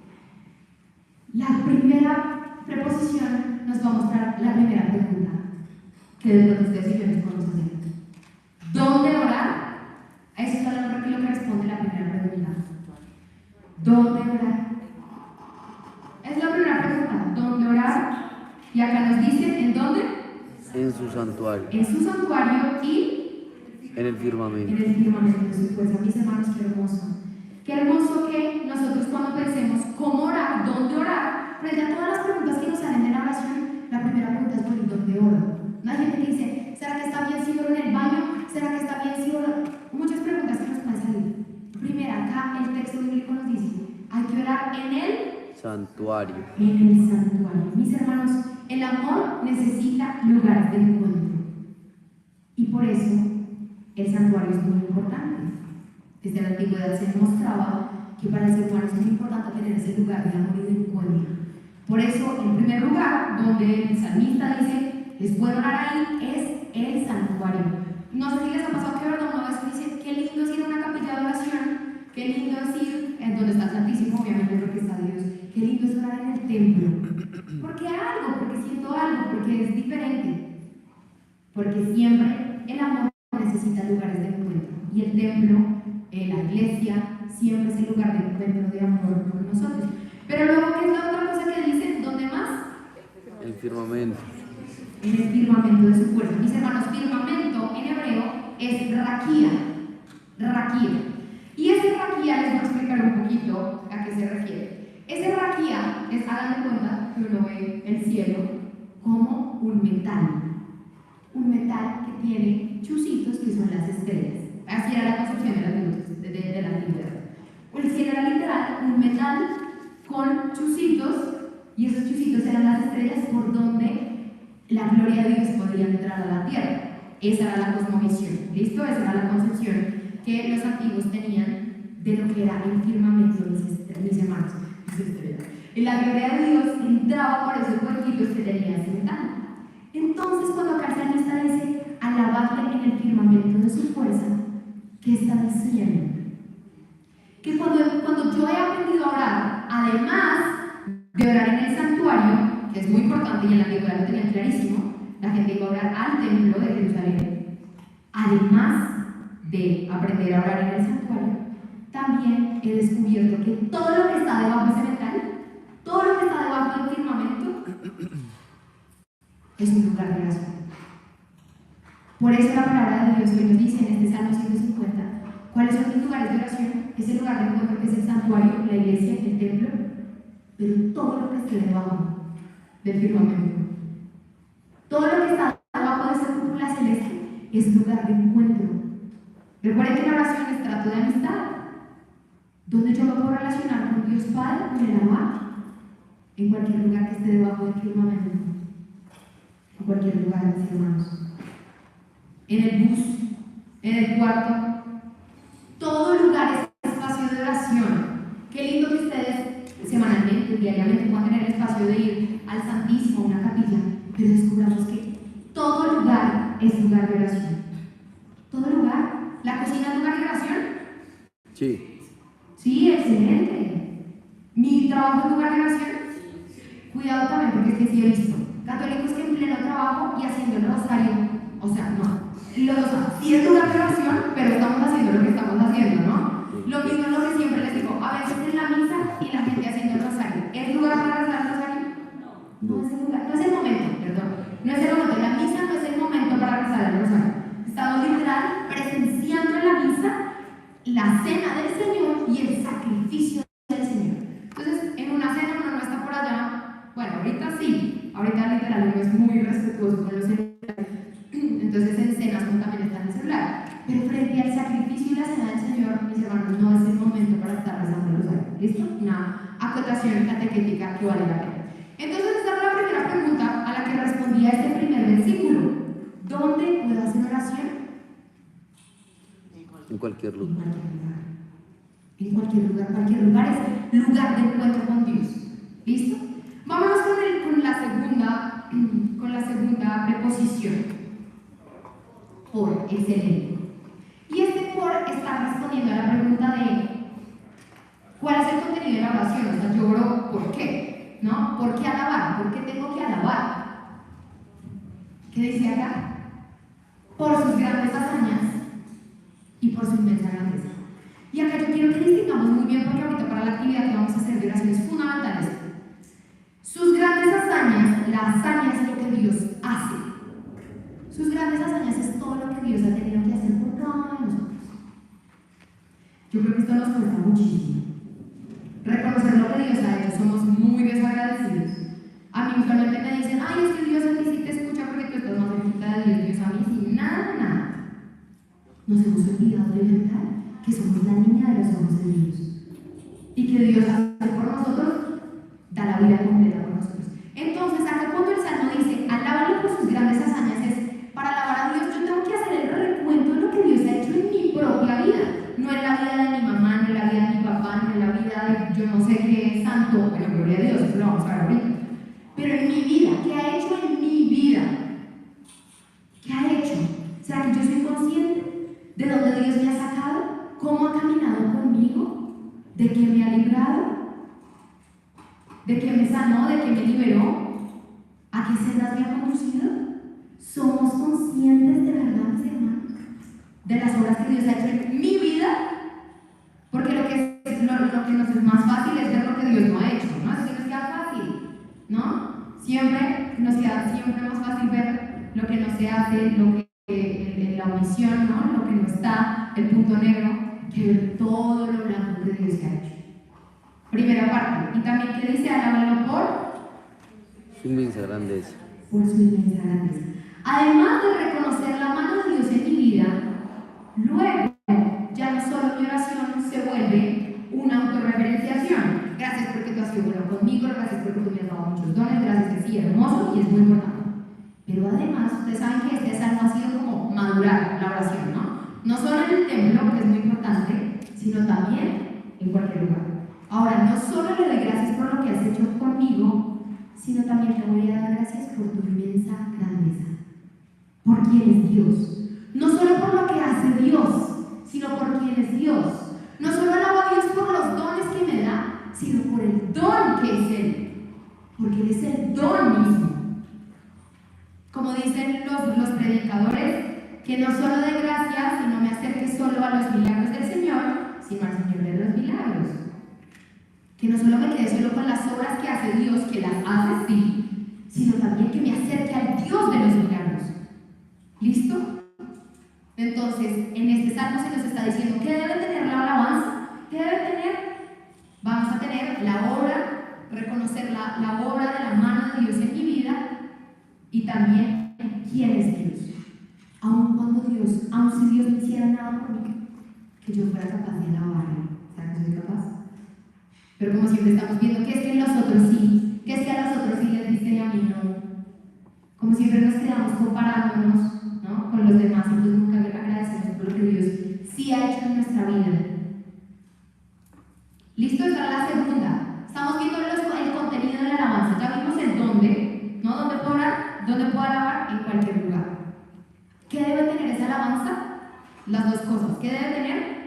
La primera preposición nos va a mostrar la primera pregunta que de pronto ustedes y yo nos podemos hacer. ¿Dónde orar? A eso está lo que responde la primera pregunta. ¿Dónde orar? Es la primera pregunta. ¿Dónde orar? Y acá nos dice, ¿en dónde? En su santuario. En su santuario y en el firmamento. En el firmamento de su fuerza. Mis hermanos, qué hermoso. Qué hermoso que nosotros cuando pensemos cómo orar, dónde orar, frente a todas las preguntas que nos salen de la oración, la primera pregunta es, bueno, ¿dónde oro? No hay gente que dice, ¿será que está bien si oro en el baño? ¿Será que está bien si oro? Muchas preguntas que nos pueden salir. Primera, acá el texto bíblico nos dice, hay que orar en el santuario. En el santuario. Mis hermanos, el amor necesita lugares de encuentro. Y por eso el santuario es muy importante. Desde la antigüedad se demostraba que para el ser humano es muy importante tener ese lugar de amor y de encuentro. Por eso, en primer lugar, donde el salmista dice, les puedo orar ahí, es el santuario. No sé si les ha pasado que verdad una vez dice, qué lindo es ir a una capilla de oración, qué lindo es ir en donde está el Santísimo, obviamente porque está Dios, qué lindo es orar en el templo. Porque algo, porque siento algo, porque es diferente. Porque siempre el amor necesita lugares de encuentro. Y el templo, la iglesia, siempre es el lugar de encuentro de amor con nosotros. Pero luego, ¿qué es la otra cosa que dice? ¿Dónde más? El firmamento. En el firmamento de su fuerza. Mis hermanos, firmamento en hebreo es raquía. Raquía. Y ese raquía, les voy a explicar un poquito a qué se refiere. Ese raquía es, hagan de cuenta que uno ve el cielo como un metal. Un metal que tiene chuzitos que son las estrellas. Así era la concepción de la antigüedad. El cielo era literal un metal con chuzitos, y esos chuzitos eran las estrellas por donde la gloria de Dios podía entrar a la tierra. Esa era la cosmovisión. ¿Listo? Esa era la concepción que los antiguos tenían de lo que era el firmamento de mis hermanos. Y la gloria de Dios entraba por esos huequitos que tenía ese metal. Entonces, cuando acá el salmista dice, alabadle en el firmamento de su fuerza, ¿qué está diciendo? Que cuando yo he aprendido a orar, además de orar en el santuario, que es muy importante y en la antigüedad lo tenían clarísimo, la gente iba a orar al templo de Jerusalén, además de aprender a orar en el santuario, también he descubierto que todo lo que está debajo de ese metal, todo lo que está debajo del firmamento, es un lugar de oración. Por eso la palabra de Dios hoy nos dice en este Salmo 150, ¿cuáles son los lugares de oración? Es el lugar de encuentro que es el santuario, la iglesia, el templo, pero todo lo que esté debajo del firmamento, todo lo que está debajo de esa cúpula celeste es lugar de encuentro. Recuerden que la oración es trato de amistad, donde yo me puedo relacionar con Dios Padre, con el amor, en cualquier lugar que esté debajo del firmamento, en cualquier lugar, mis hermanos, en el bus, en el cuarto, todo lugar es espacio de oración. Qué lindo que ustedes semanalmente, diariamente puedan tener el espacio de ir al Santísimo, a una capilla, pero descubramos que todo lugar es lugar de oración. Todo lugar. ¿La cocina es lugar de oración? Sí. Sí, excelente. que sí he visto. Católicos que en pleno trabajo y haciendo el rosario, o sea, no. Sí es lugar de oración, pero estamos haciendo lo que estamos haciendo, ¿no? Lo mismo es lo que siempre les digo, a veces en la misa y la gente haciendo el rosario. ¿Es lugar para rezar el rosario? No es el lugar, no es el momento, perdón. No es el momento, la misa no es el momento para rezar el rosario. Estamos literal presenciando en la misa la cena del Señor y el sacrificio del Señor. Entonces, en una cena uno no está por allá, bueno, ahorita sí, ahorita literal uno es muy respetuoso con los celulares, entonces en cenas uno también está en el celular, pero frente al sacrificio y la cena del Señor, mis hermanos, no es el momento para estar rezando el rosario. ¿Listo? Una acotación catequética que vale la pena. Entonces, esta es la primera pregunta a la que respondía este primer versículo. ¿Dónde puedo hacer oración? En cualquier lugar. En cualquier lugar. Cualquier lugar es lugar de encuentro con Dios. ¿Listo? Vámonos con la segunda preposición. Por, excelente. Y este por está respondiendo a la pregunta de ¿cuál es el contenido de la oración? O sea, yo oro ¿por qué? ¿No? ¿Por qué alabar? ¿Por qué tengo que alabar? ¿Qué dice acá? Por sus grandes hazañas y por su inmensa grandeza. Y acá yo quiero que distingamos muy bien, porque ahorita para la actividad que vamos a hacer de oración es fundamental esto. Sus grandes hazañas, la hazaña es lo que Dios hace. Sus grandes hazañas es todo lo que Dios ha tenido que hacer por cada uno de nosotros. Yo creo que esto nos cuesta muchísimo. Reconocer lo que Dios ha hecho, somos muy desagradecidos. A mí usualmente me dicen, ay, es que Dios a ti sí te escucha porque tú estás más cerquita de Dios. Dios a mí sí, nada. Nos hemos olvidado de verdad que somos la niña de los ojos de Dios y que Dios hace por nosotros, da la vida completa por nosotros. Entonces, acá cuando el Salmo dice, alábalo por sus grandes hazañas, es para alabar a Dios, yo tengo que hacer el recuento de lo que Dios ha hecho en mi propia vida, no en la vida de mi mamá, no en la vida de mi papá, no en la vida de yo no sé qué santo, bueno, gloria a Dios, eso lo vamos a ver ahorita, pero en mi vida, ¿qué ha hecho en mi vida? ¿Qué ha hecho? ¿Será que yo soy consciente de dónde Dios me ha sacado? ¿Cómo ha caminado conmigo? ¿De qué me ha librado? ¿De qué me sanó? ¿De qué me liberó? ¿A qué sendas me ha conducido? ¿Somos conscientes de verdad, mis hermanos, de las obras que Dios ha hecho en mi vida? Porque lo que nos es más fácil es ver lo que Dios no ha hecho, ¿no? Así nos queda fácil, ¿no? Siempre nos queda más fácil ver lo que no se hace, lo que en la omisión, ¿no? Lo que no está, el punto negro, que ver todo lo blanco que Dios ha hecho. Primera parte. Y también que dice, alábalo por Su inmensa grandeza. Por su inmensa grandeza. Además de reconocer la mano de Dios en mi vida, luego ya no solo mi oración se vuelve una autorreferenciación. Gracias porque tú has sido bueno conmigo, gracias porque tú me has dado muchos dones, gracias que sí, hermoso y es muy importante. Pero además, ustedes saben que este salmo ha sido como madurar la oración, ¿no? No solo en el templo, que es muy importante, sino también en cualquier lugar. Ahora, no solo le doy gracias por lo que has hecho conmigo, sino también te voy a dar gracias por tu inmensa grandeza, por quién es Dios. No solo por lo que hace Dios, sino por quién es Dios. No solo alabo a Dios por los dones que me da, sino por el don que es Él, porque Él es el don mismo. Como dicen los predicadores, que no solo de gracias, sino me acerque solo a los milagros del Señor, sino al Señor de los milagros. Que no solo me quede solo con las obras que hace Dios, que las hace sí, sino también que me acerque al Dios de los milagros. ¿Listo? Entonces, en este salmo se nos está diciendo ¿qué debe tener la alabanza? ¿Qué debe tener? Vamos a tener la obra, reconocer la obra de la mano de Dios en mi vida y también quién es Dios. Aun si Dios no hiciera nada por mí, que yo fuera capaz de alabarle. ¿Será que soy capaz? Pero como siempre estamos viendo que es que los otros sí, que es que a los otros sí les dice y a mí no. Como siempre nos quedamos comparándonos, ¿no?, con los demás, entonces nunca agradecemos por lo que Dios sí ha hecho en nuestra vida. ¿Listo? Esta es la segunda. Estamos viendo el contenido de la alabanza. Ya vimos el dónde, ¿no? ¿Dónde puedo orar? ¿Dónde puedo alabar? En cualquier lugar. ¿Qué debe tener esa alabanza? Las dos cosas. ¿Qué debe tener?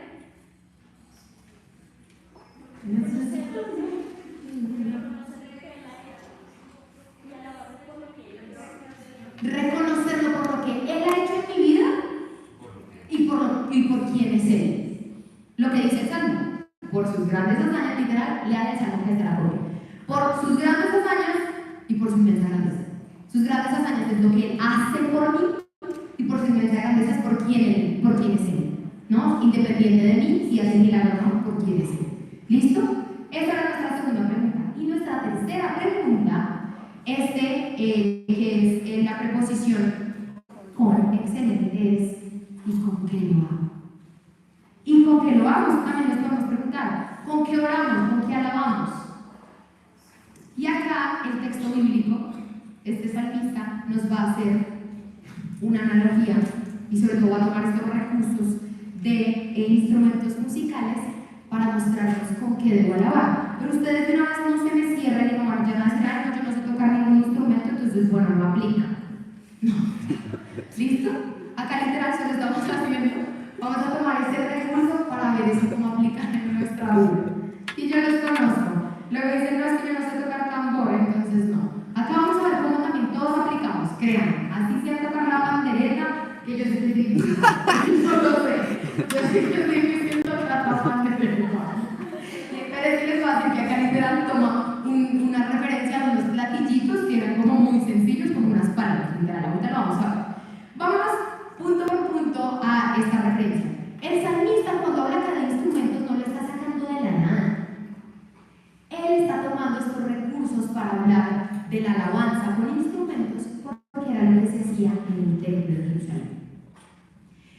reconocerlo por lo que Él ha hecho en mi vida y por quién es Él. Lo que dice el Salmo, por sus grandes hazañas, literal, lea el Salmo que estará por él. Por sus grandes hazañas y por su inmensa grandeza. Sus grandes hazañas es lo que Él hace por mí y por su inmensa grandeza es por quién es Él, ¿no? Independiente de mí, si hace milagro o no, por quién es Él. ¿Listo? Esa era nuestra segunda pregunta. Y nuestra tercera pregunta, que es la preposición con excelente es ¿y con qué lo hago? ¿Y con qué lo hago? También nos podemos preguntar, ¿con qué oramos? ¿Con qué alabamos? Y acá el texto bíblico, este salmista, nos va a hacer una analogía y sobre todo va a tomar estos recursos de instrumentos musicales para mostrarnos con qué debo alabar. Pero ustedes de una vez no se me cierren y no van a decir, ay, no, yo no sé tocar ningún instrumento, entonces bueno, no aplica. No. ¿Listo? Acá literal se lo estamos haciendo. Vamos a tomar ese recurso para ver eso cómo aplica en nuestra vida. Y yo los conozco. Luego dicen, no, es que yo no sé tocar tambor, entonces no. Acá vamos a ver cómo también todos aplicamos, crean. Así sea tocar la pandereta, que yo estoy difícil. No lo sé. Yo sí que estoy difícil tocar la pandereta. Pero es que les va a decir que acá literal toma una referencia a unos platillitos que eran como muy sencillos, como unas palmas. Literal, ahorita lo vamos a ver. Vámonos punto por punto a esta referencia. El salmista, cuando habla acá de instrumentos, no lo está sacando de la nada. Él está tomando estos recursos para hablar de la alabanza con instrumentos porque era lo que se hacía en el templo de Jerusalén.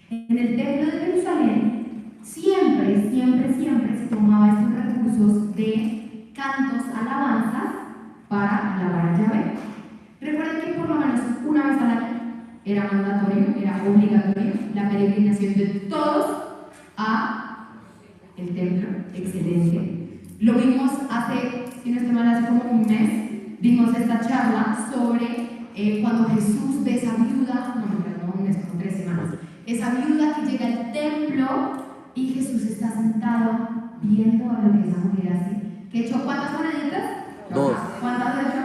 En el templo de Jerusalén siempre se tomaba estos recursos de cantos, alabanzas para alabar a Yahvé. Recuerden que por lo menos una vez al año era mandatorio, era obligatorio la peregrinación de todos a el templo. Excelente. Lo vimos hace, si no estoy mal, hace como un mes, vimos esta charla sobre cuando Jesús ve esa viuda, no un mes, como 3 semanas, esa viuda que llega al templo y Jesús está sentado viendo a lo que esa mujer hace. ¿Que echó cuántas moneditas? 2. ¿Cuántas echó?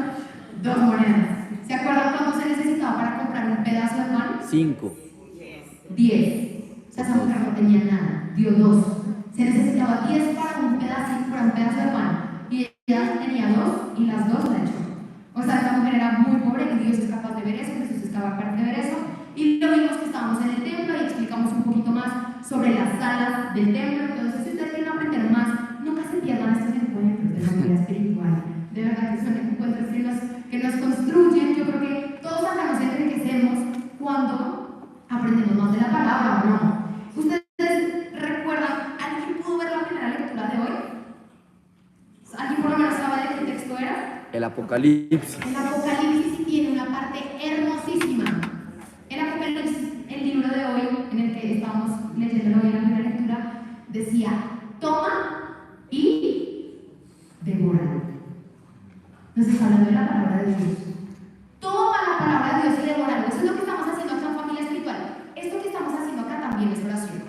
2 monedas. ¿Se acuerdan cuánto se necesitaba para comprar un pedazo de pan? 5. 10. O sea, esa mujer no tenía nada, dio 2. Se necesitaba 10 para un pedazo de pan. Y ella tenía 2 y las 2 la echó. O sea, esta mujer era muy pobre y Dios es capaz de ver eso, Jesús es capaz de ver eso. Y lo vimos que estábamos en el templo y explicamos un poquito más sobre las salas del templo. Entonces, si ustedes quieren aprender más, nunca se pierdan estos encuentros de la vida espiritual. De verdad que son encuentros que nos construyen. Yo creo que todos acá nos enriquecemos cuando aprendemos más de la palabra, ¿o no? ¿Ustedes recuerdan? ¿Alguien pudo ver la primera lectura de hoy? ¿Alguien por lo menos sabe de qué texto era? El Apocalipsis. El Apocalipsis tiene una parte hermosísima. El Apocalipsis, el libro de hoy, en el que estamos leyendo hoy en la primera lectura, decía, toma y devóralo. Nos está hablando de la palabra de Dios. Toma la palabra de Dios y devóralo. Eso es lo que estamos haciendo acá en Familia Espiritual. Esto que estamos haciendo acá también es oración,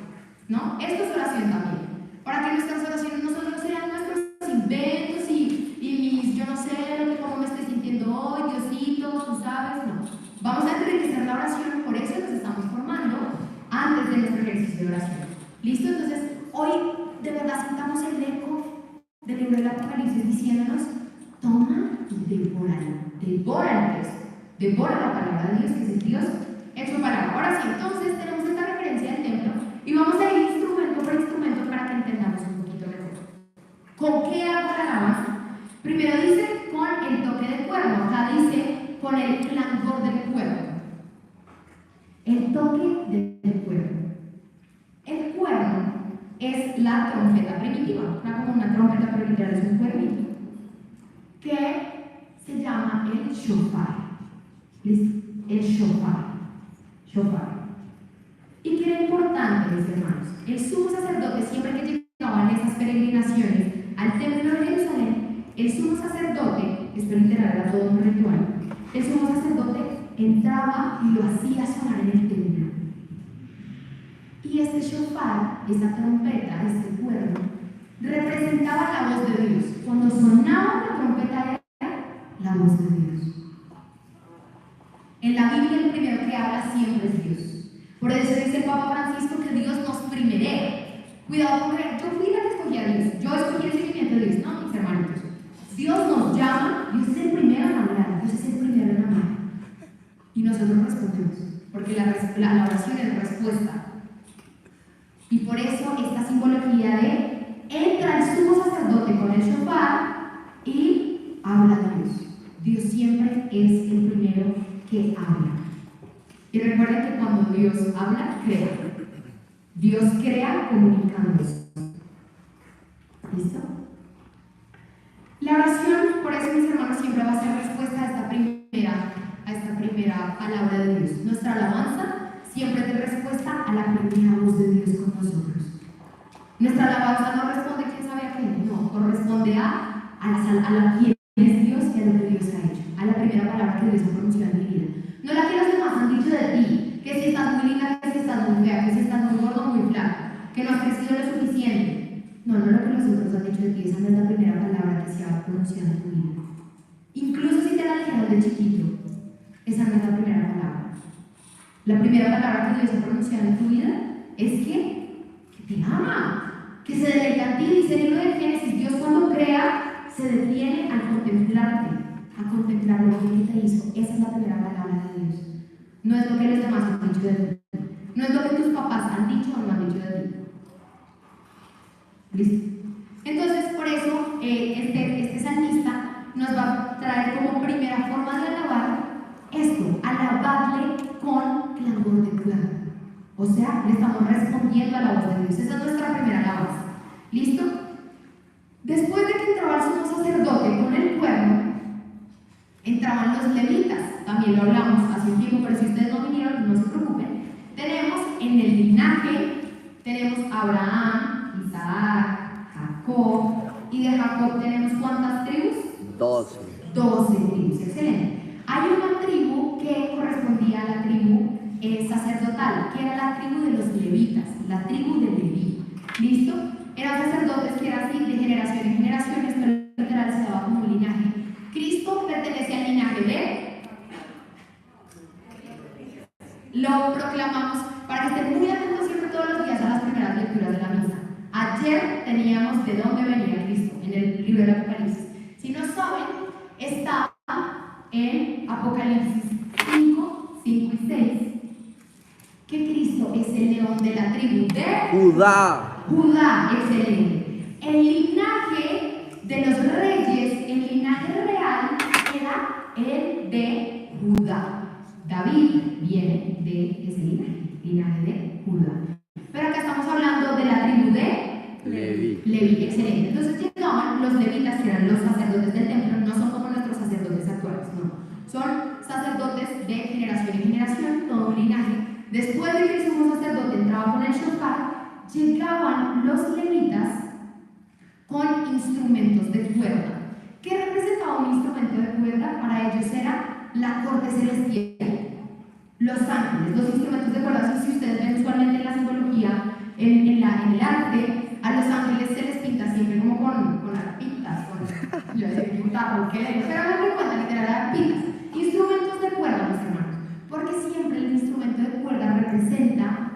¿no? Esto es oración también. Para que nuestras oraciones no solo sean nuestros inventos y mis, yo no sé, cómo me estoy sintiendo hoy, Diosito, tú sabes, no. Vamos a enriquecer la oración, por eso nos estamos formando antes de nuestro ejercicio de oración. ¿Listo? Entonces, hoy de verdad sintamos el eco del libro del Apocalipsis diciéndonos, toma y devóralo. Devora el texto, devora la palabra de Dios, que es Dios hecho palabra. Ahora sí, entonces tenemos esta referencia del templo y vamos a ir instrumento por instrumento para que entendamos un poquito mejor. ¿Con qué hago la alabanza? Primero dice con el toque del cuerno, acá dice con el clangor del cuerno. El toque del cuerno. El cuerno es la trompeta primitiva, no como una trompeta, pero literal es un cuernito, que se llama el shofar. ¿Listo? El shofar. Y que era importante, mis hermanos, el sumo sacerdote, siempre que llegaban esas peregrinaciones al templo de Jerusalén, el sumo sacerdote, esto literal era todo un ritual, el sumo sacerdote entraba y lo hacía sonar en el templo. Y este shofar, esa trompeta, este cuerno, representaba la voz de Dios. Cuando sonaba la trompeta era la voz de Dios. En la Biblia el primero que habla siempre es Dios. Por eso dice el Papa Francisco que Dios nos primerea. Cuidado con creer, yo fui la que escogí a Dios, yo escogí el seguimiento de Dios, no, mis hermanitos. Dios nos llama, Dios es el primero en hablar, Dios es el primero en amar. Y nosotros respondemos, porque la oración es respuesta. Y por eso esta simbología de entra el sumo sacerdote con el shofar y habla a Dios. Dios siempre es el primero que habla. Y recuerden que cuando Dios habla, crea. Dios crea comunicándose. ¿Listo? La oración, por eso mis hermanos, siempre va a ser respuesta a esta primera palabra de Dios. Nuestra alabanza siempre es respuesta a la primera voz de Dios con nosotros. Nuestra alabanza no responde quién sabe a quién, no, corresponde a quién es Dios y a lo que Dios ha hecho, a la primera palabra que Dios ha pronunciado en mi vida. No la que los demás han dicho de ti, que si estás muy linda, que si estás muy fea, que si estás muy gordo, muy flaco, que no has crecido lo suficiente. No, lo que los otros han dicho de ti, esa no es la primera palabra que se ha pronunciado en tu vida. Incluso si te la dijeron de chiquito, esa no es la primera palabra. La primera palabra que Dios ha pronunciado en tu vida es que te ama, que se deleita en ti. Dice el libro de Génesis, Dios cuando crea se detiene a contemplarte, a contemplar lo que te hizo. Esa es la primera palabra de Dios. No es lo que los demás han dicho de ti, no es lo que tus papás han dicho o no han dicho de ti. ¿Listo? Entonces, por eso, este salmista nos va a traer como primera forma de alabar esto, alabarle con clamor de cuerda. O sea, le estamos respondiendo a la voz de Dios. Esa es nuestra primera alabanza. ¿Listo? Después de que entraba el sumo sacerdote con el cuerno, entraban los levitas. También lo hablamos hace un tiempo, pero si ustedes no vinieron, no se preocupen. Tenemos en el linaje, tenemos a Abraham, Isaac, Jacob, y de Jacob tenemos ¿cuántas tribus? 12. 12 tribus, excelente. Hay una tribu que correspondía a la tribu sacerdotal, que era la tribu de los levitas, la tribu de Leví. ¿Listo? Eran sacerdotes que eran así de generación en generación, esto literal se daba como un linaje. Cristo pertenece al linaje de... Lo proclamamos para que estén muy atentos siempre todos los días a las primeras lecturas de la misa. Ayer teníamos de dónde venía Cristo, en el libro del Apocalipsis. Si no saben, está en Apocalipsis 5, 5 y 6, que Cristo es el león de la tribu de Judá. Judá, excelente. El linaje de los reyes, el linaje real, era el de Judá. David viene de ese linaje de Judá. Pero acá estamos hablando de la tribu de Leví, excelente. Entonces llegaban los levitas, que eran los sacerdotes del templo, no son como nuestros sacerdotes actuales, no. Son sacerdotes de generación en generación, todo un linaje. Después de que el sumo sacerdote entraba con el shofar, llegaban los levitas con instrumentos de cuerda. ¿Qué representaba un instrumento de cuerda? Para ellos era la corte celestial. Los ángeles, los instrumentos de cuerda, si ustedes ven usualmente en la simbología, en el arte, a los ángeles se les pinta siempre como con arpitas, yo decía un tarro, pero no me cuenta literal arpitas, instrumentos de cuerda, mis hermanos, porque siempre el instrumento de cuerda representa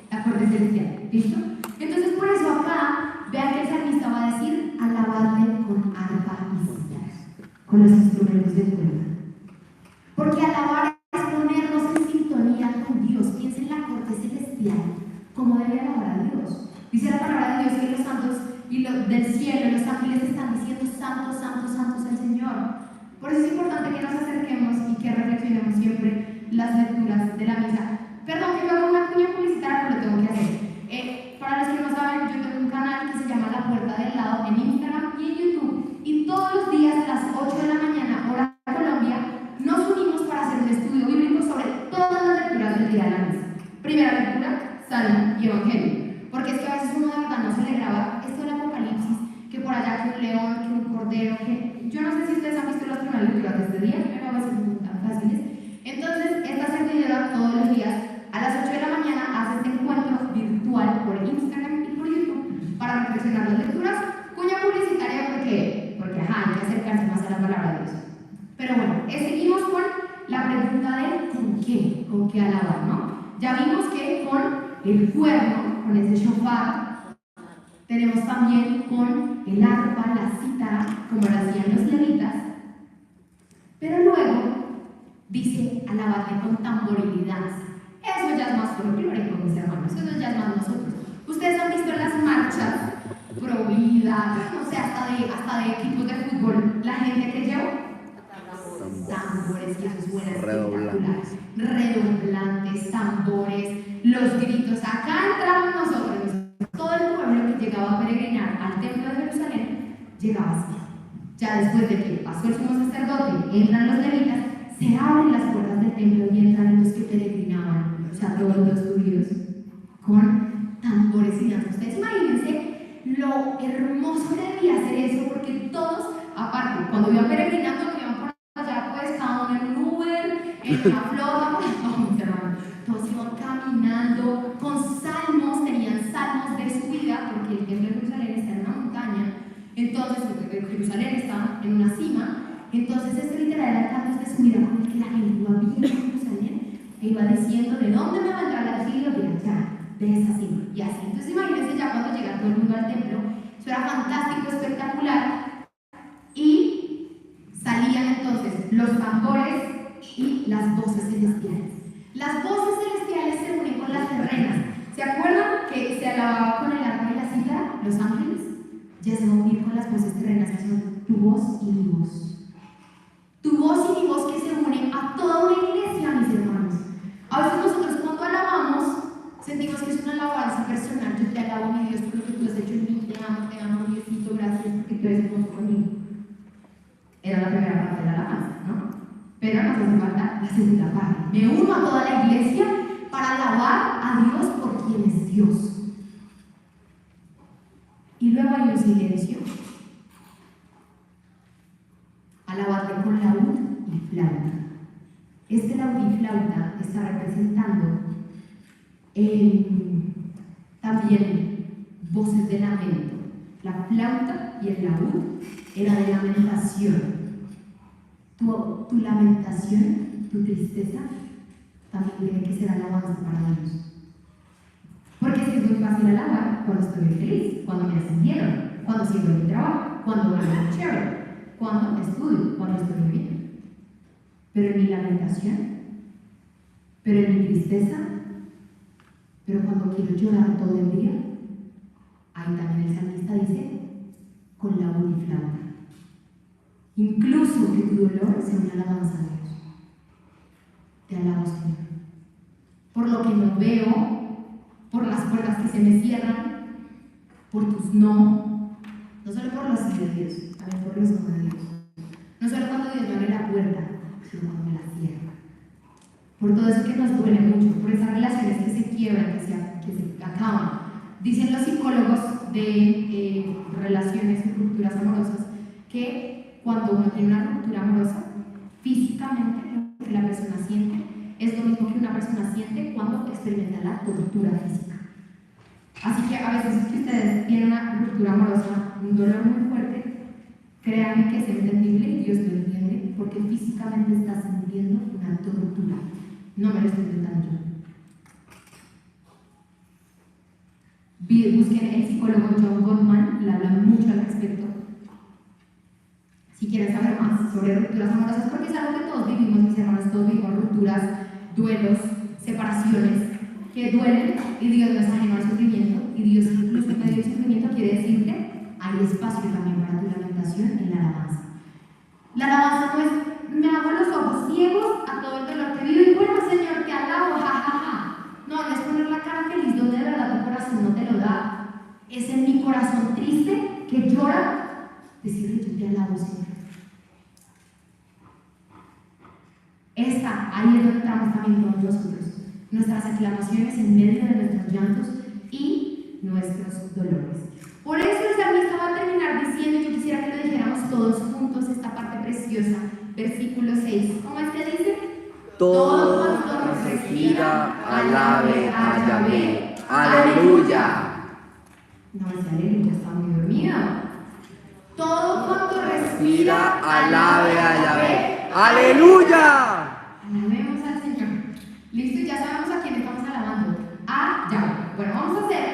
la corte celestial, ¿listo? Entonces por eso acá, vean que el salmista va a decir, alabarle con arpa y cítara, con los instrumentos de cuerda. Porque alabar es ponernos en sintonía con Dios. Piensa en la corte celestial, cómo debe alabar a Dios. Dice la palabra de Dios que los santos y los del cielo, los ángeles están diciendo, santo, santo, santo es el Señor. Por eso es importante que nos acerquemos y que reflexionemos siempre las lecturas de la misa. Perdón que yo hago una cuña publicitaria, pero lo tengo que hacer. Para los que no saben, yo tengo un canal que se llama La Puerta del Lado en Instagram y en YouTube. Y todos los días a las 8 de la mañana, hora de Colombia, nos unimos para hacer un estudio bíblico sobre todas las lecturas del día de la misa. Primera lectura, Salmo y Evangelio. Porque es que a veces uno de verdad no se le graba esto del Apocalipsis, que por allá que un león, que un cordero, que... Yo no sé si ustedes han visto las primeras lecturas de este día, pero a veces no son tan fáciles. Entonces, esta servidora todos los días a las 8 de la mañana hace este encuentro virtual por Instagram y por YouTube para reflexionar las lecturas. Cuña publicitaria porque hay que acercarse más a la palabra de Dios. Pero bueno, seguimos con la pregunta de ¿con qué alabar, no? Ya vimos que con el cuerno, con ese shofar, tenemos también con el arpa, la cítara, como lo hacían los levitas, pero luego dice alabarle con tambor y danza. Eso ya es más folclórico, mis hermanos, eso ya es más nosotros. Ustedes han visto en las marchas pro vida, no sé, hasta de equipos de fútbol, la gente que lleva tambores, y eso suena espectacular, redoblantes, tambores, los gritos. Acá entramos nosotros, todo el pueblo que llegaba a peregrinar al templo de Jerusalén llegaba así. Ya después de que pasó el sumo sacerdote, entran los levitas, se abren las puertas del templo y entran los que peregrinaban, o sea, todos los judíos, con tambores y danzas. Ustedes imagínense lo hermoso que debía ser eso, porque todos, aparte, cuando iban peregrinando, no iban por allá, pues cada uno en un Uber, en una flota, todos iban caminando con salmos, tenían salmos de su vida, porque el templo de Jerusalén está en una montaña, entonces Jerusalén está en una cima, entonces este literal era cantos de su vida con el que la gente iba viendo Jerusalén e iba diciendo de dónde me vendrá el auxilio, de allá, de esa cima, y así. Entonces imagínense ya cuando llega todo el mundo al templo, eso era fantástico, espectacular, y salían entonces los tambores y las voces celestiales. Las voces celestiales se unen con las terrenas. ¿Se acuerdan que se alababa con el arpa y la cítara? Los ángeles ya se van a unir con las voces terrenas, que son tu voz y mi voz. Tu voz y mi voz que se unen a toda una iglesia, mis hermanos. A veces nosotros cuando alabamos, sentimos que es una alabanza personal. Yo te alabo, mi Dios, por lo que tú has hecho en mí. Te amo, Diosito, gracias porque tú eres hermoso conmigo. Era la primera parte de la alabanza, ¿no? Pero nos hace falta la segunda parte. Me uno a toda la iglesia para alabar a Dios por quien es Dios. Y luego hay un silencio. Alabarle con laúd y flauta. Este laúd y flauta está representando también voces de lamento. La flauta y el laúd era de lamentación. Tu lamentación, tu tristeza, también tiene que ser alabanza para Dios. Porque es muy fácil alabar cuando estoy feliz, cuando me ascendieron, cuando sigo en mi trabajo, cuando me hago chévere, cuando estudio, cuando estoy bien. Pero en mi lamentación, pero en mi tristeza, pero cuando quiero llorar todo el día, ahí también el salmista dice, con laúd y flauta. Incluso que tu dolor sea una alabanza a Dios. Te alabo, Señor. Por lo que no veo, por las puertas que se me cierran, por tus no solo por los sí de Dios, también por los no de Dios. No solo cuando Dios me abre la puerta, sino cuando me la cierra. Por todo eso que nos duele mucho, por esas relaciones que se quiebran, que se acaban. Dicen los psicólogos de relaciones y rupturas amorosas que cuando uno tiene una ruptura amorosa, físicamente lo que la persona siente es lo mismo que una persona siente cuando experimenta la tortura física. Así que a veces que ustedes tienen una ruptura amorosa, un dolor muy fuerte, créanme que es entendible y Dios lo entiende porque físicamente está sintiendo una tortura. No me lo estoy intentando yo. Busquen el psicólogo John Gottman, le habla mucho al respecto. Si quieren saber más sobre rupturas amorosas, porque es algo que todos vivimos, mis hermanos, todos vivimos rupturas, duelos, separaciones, que duelen y Dios no es ajeno al sufrimiento, y Dios incluso en medio del sufrimiento quiere decirte, hay espacio también para tu lamentación en la alabanza. La alabanza no es, me hago los ojos ciegos a todo el dolor que vivo y bueno, Señor, te alabo, jajaja. No es poner la cara feliz donde de verdad tu corazón no te lo da. Es en mi corazón triste que llora, decirle, yo te alabo, Señor. Ahí es donde entramos también todos nosotros. Nuestras aclamaciones en medio de nuestros llantos y nuestros dolores. Por eso el salmista va a terminar diciendo, yo quisiera que lo dijéramos todos juntos, esta parte preciosa, versículo 6. ¿Cómo es que dice? Todo cuanto respira, alabe a Yahvé. ¡Aleluya! No, ese aleluya está muy dormido. Todo cuanto respira, respira, alabe a Yahvé. ¡Aleluya! Alabemos al Señor. Listo, ya sabemos a quién estamos alabando. A Yahvé. Bueno, vamos a hacer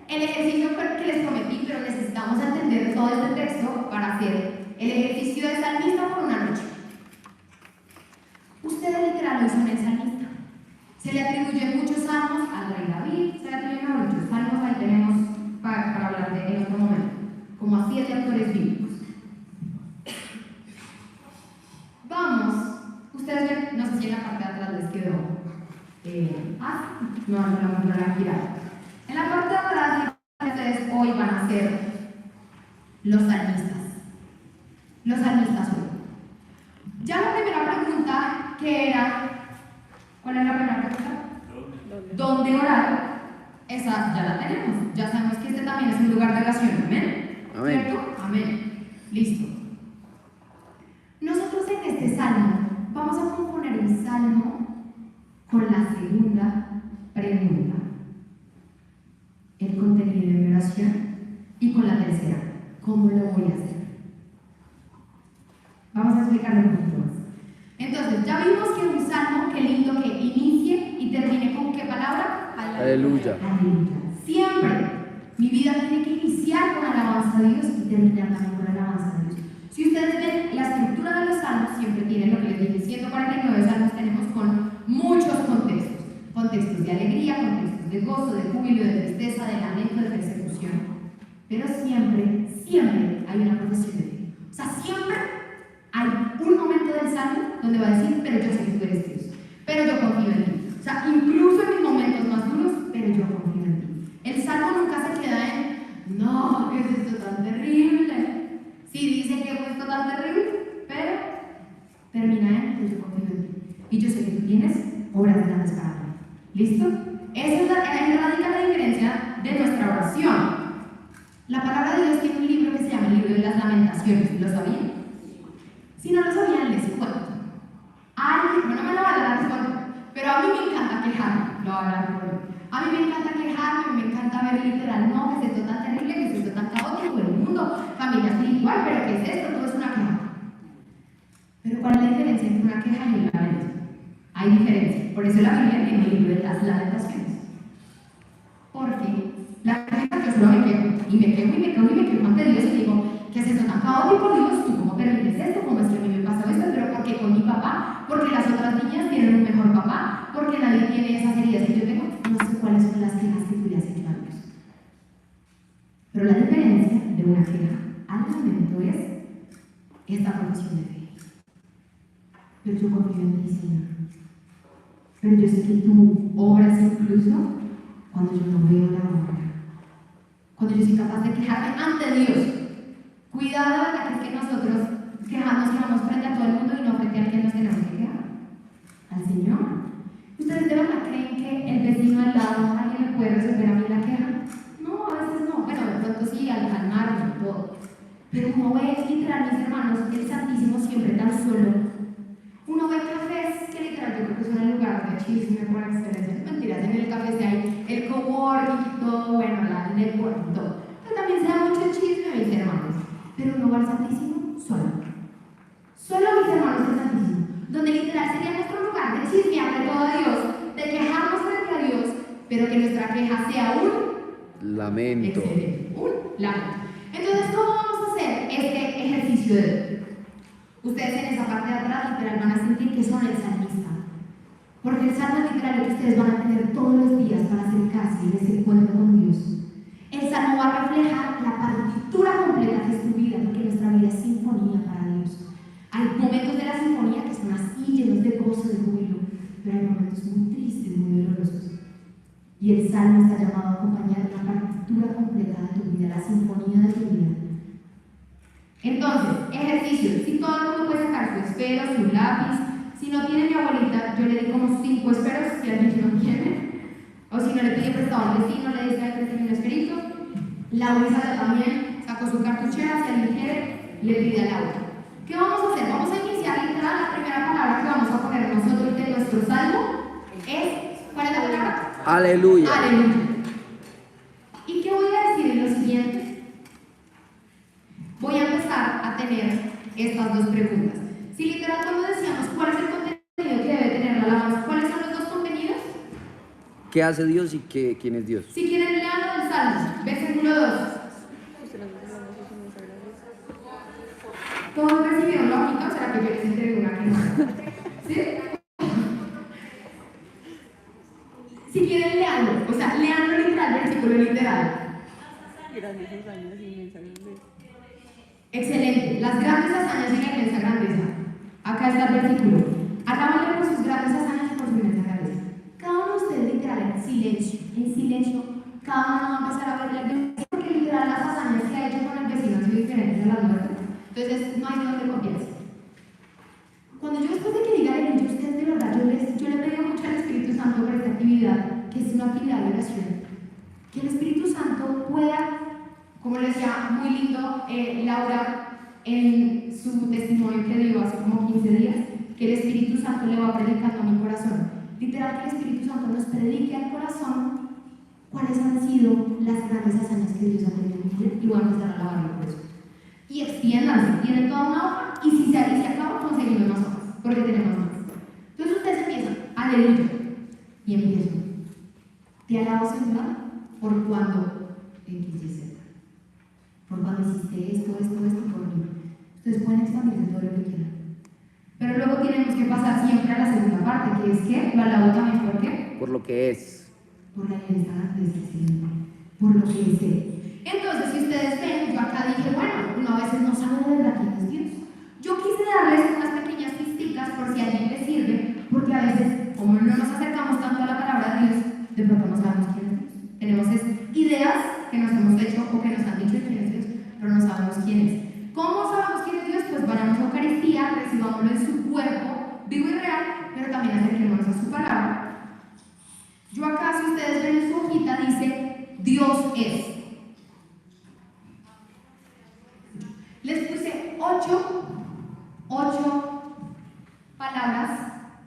el ejercicio que les prometí, pero necesitamos entender todo este texto para hacer el ejercicio de salmista por una noche. Ustedes literal no son el salmista. Se le atribuyen muchos salmos al rey David, se le atribuyen muchos salmos, ahí tenemos para hablar de en otro momento, como a 7 autores bíblicos. Vamos, ustedes ven, no sé si en la parte de atrás les quedó. No la giraron. En la parte de atrás, ustedes hoy van a ser los salmistas. Los salmistas hoy. Ya la primera pregunta que era, ¿cuál es la primera pregunta? ¿Dónde orar? Esa ya la tenemos. Ya sabemos que este también es un lugar de oración. ¿Amén? Amén. ¿Cierto? Amén. Listo. Nosotros en este salmo vamos a componer un salmo con la segunda pregunta, el contenido de mi oración, y con la tercera, ¿cómo lo voy a hacer? Vamos a explicarlo un poquito más. Entonces, ya vimos que un salmo, qué lindo que inicie y termine con ¿qué palabra? Aleluya. Aleluya. Siempre mi vida tiene que iniciar con alabanza a Dios y terminar también con alabanza a Dios. Si ustedes ven la estructura de los salmos, siempre tienen lo que les dije, 149 salmos tenemos con muchos contextos. Contextos de alegría, contextos de gozo, de júbilo, de tristeza, de lamento, de persecución. Pero siempre, siempre hay una profesión de fe. O sea, siempre hay un momento del salmo donde va a decir, pero yo sé que tú eres Dios, pero yo confío en ti. O sea, incluso en mis momentos más duros, pero yo confío en ti. El salmo nunca se queda en, no, ¿qué es esto tan terrible? Sí, dice que es esto tan terrible, pero termina en, pero yo confío en ti. Y yo sé que tú tienes obras grandes para mí. ¿Listo? Ahí radica la diferencia de nuestra oración. La palabra de Dios tiene un libro que se llama el libro de las lamentaciones. ¿Lo sabían? Si no lo sabían, les cuento. No me lo van a dar respuesta, pero a mí me encanta quejarme. Lo voy a hablar por hoy. A mí me encanta quejarme, me encanta ver literal, no, que es esto tan terrible, que es esto tan caótico, el mundo, familia espiritual, pero ¿qué es esto? Todo es una queja. Pero ¿cuál es la diferencia entre una queja y un lamento? Hay diferencia. Por eso la Biblia tiene el libro de las lamentaciones. Porque la queja, yo solo me quejo, y me quejo, y me quejo, y me quejo ante Dios, y digo, ¿qué es eso tan caótico, Dios? ¿Tú cómo permites esto? ¿Cómo es que a mí me pasa esto? ¿Pero por qué con mi papá? Porque las otras niñas tienen un mejor papá, porque nadie tiene esas heridas que yo tengo. No sé cuáles son las quejas que tú le has hecho a Dios. Pero la diferencia de una queja al lamento es esta profesión de fe. Pero yo confío en ti, Señor. Pero yo sé que tú obras incluso cuando yo no veo la obra. Cuando yo soy capaz de quejarme ante Dios. Cuidado, ¿verdad? Que es que nosotros quejamos frente a todo el mundo y no frente a quien nos tenemos que quejar. Al Señor. ¿Ustedes de verdad creen que el vecino al lado, alguien me puede resolver a mí la queja? No, a veces no. Bueno, de pronto sí, al calmarme y todo. Pero uno ve literal, mis hermanos, el Santísimo siempre tan solo. Uno ve cafés que literal, yo creo que son el lugar de chisme por excelencia. Mentiras, en el café se hay el coworking y todo, bueno, la network y todo. Pero también se da mucho chisme, mis hermanos. Pero un lugar santísimo, solo. Solo, mis hermanos, el Santísimo. Donde literal sería nuestro lugar de chismear de todo a Dios, de quejarnos frente a Dios, pero que nuestra queja sea un lamento. Excelente, un lamento. Entonces, ¿cómo vamos a hacer este ejercicio de hoy? Ustedes en esa parte de atrás literal van a sentir que son el salmista. Porque el salmo es literal lo que ustedes van a tener todos los días para acercarse y ese encuentro con Dios. El salmo va a reflejar la partitura completa que es tu vida, porque nuestra vida es sinfonía para Dios. Hay momentos de la sinfonía que son así, llenos de gozo, de júbilo, pero hay momentos muy tristes, muy dolorosos. Y el salmo está llamado a acompañar la partitura completa de tu vida, la sinfonía de tu vida. Entonces, ejercicio. Si todo el mundo puede sacar su esfero, su lápiz. Si no tiene mi abuelita, yo le di como 5 esferos, si alguien no tiene. O si no le pide prestado al vecino, le dice que tiene un esferito. Laura también sacó su cartuchera, si alguien quiere, le pide a Laura. ¿Qué vamos a hacer? Vamos a iniciar literal. La primera palabra que vamos a poner nosotros de nuestro salmo es, ¿cuál es la palabra? Aleluya. Aleluya. ¿Y qué voy a decir en lo siguiente? Voy a empezar a tener estas dos preguntas. Si literal cuando decíamos cuál es el contenido que debe tener la alabanza, ¿cuáles son los dos contenidos? ¿Qué hace Dios y quién es Dios? Si quieren lean el Salmo, versículo 2. ¿Todos recibieron lógica o será que yo les entregué una que no? ¿Sí? Si quieren leanlo, o sea, leanlo literal, versículo literal. Grandes hazañas y inmensa grandeza. Excelente, las grandes hazañas y la inmensa grandeza. Acá está el versículo. Alábanle por sus grandes hazañas y por su inmensa grandeza. Cada uno de ustedes literal en silencio, cada uno va a empezar a verle el vecino, porque literal las hazañas que ha hecho con el vecino han sido diferentes a las nuestras. Entonces no hay de dónde copiarse. Cuando yo después de que diga el niño, ustedes de verdad, yo le pedí mucho al Espíritu Santo por esta actividad, que es una actividad de oración. Que el Espíritu Santo pueda, como le decía muy lindo Laura en su testimonio que dio hace como 15 días, que el Espíritu Santo le va predicando a mi corazón. Literal, que el Espíritu Santo nos predique al corazón cuáles han sido las grandes hazañas que Dios ha tenido en mi vida, y voy a empezar a alabarlo por eso. Y extiéndanse, tienen toda una hoja, y si se acaba, conseguimos más hojas, porque tenemos más. Entonces ustedes empiezan, aleluya, y empiezo. Te alabo, Señor, por cuando X, Y, Z. Por cuando hiciste esto, por mí. Ustedes pueden expandirse todo lo que quieran. Pero luego tenemos que pasar siempre a la segunda parte, que es que lo alabo también, ¿por qué? Por lo que es. Por la libertad de ese Señor, por lo que es Él. Entonces, si ustedes ven, yo acá dije, bueno, uno a veces no sabe de verdad quién es Dios. Yo quise darles unas pequeñas pistas por si a alguien les sirve, porque a veces, como no nos acercamos tanto a la palabra de Dios, de pronto no sabemos quién es Dios. Tenemos ideas que nos hemos hecho o que nos han dicho quién es Dios, pero no sabemos quién es. ¿Cómo sabemos quién es Dios? Pues vayamos a Eucaristía, recibámoslo en su cuerpo, vivo y real, pero también acerquémonos a su palabra. Yo acá, si ustedes ven en su hojita, dice Dios es. Les puse 8 palabras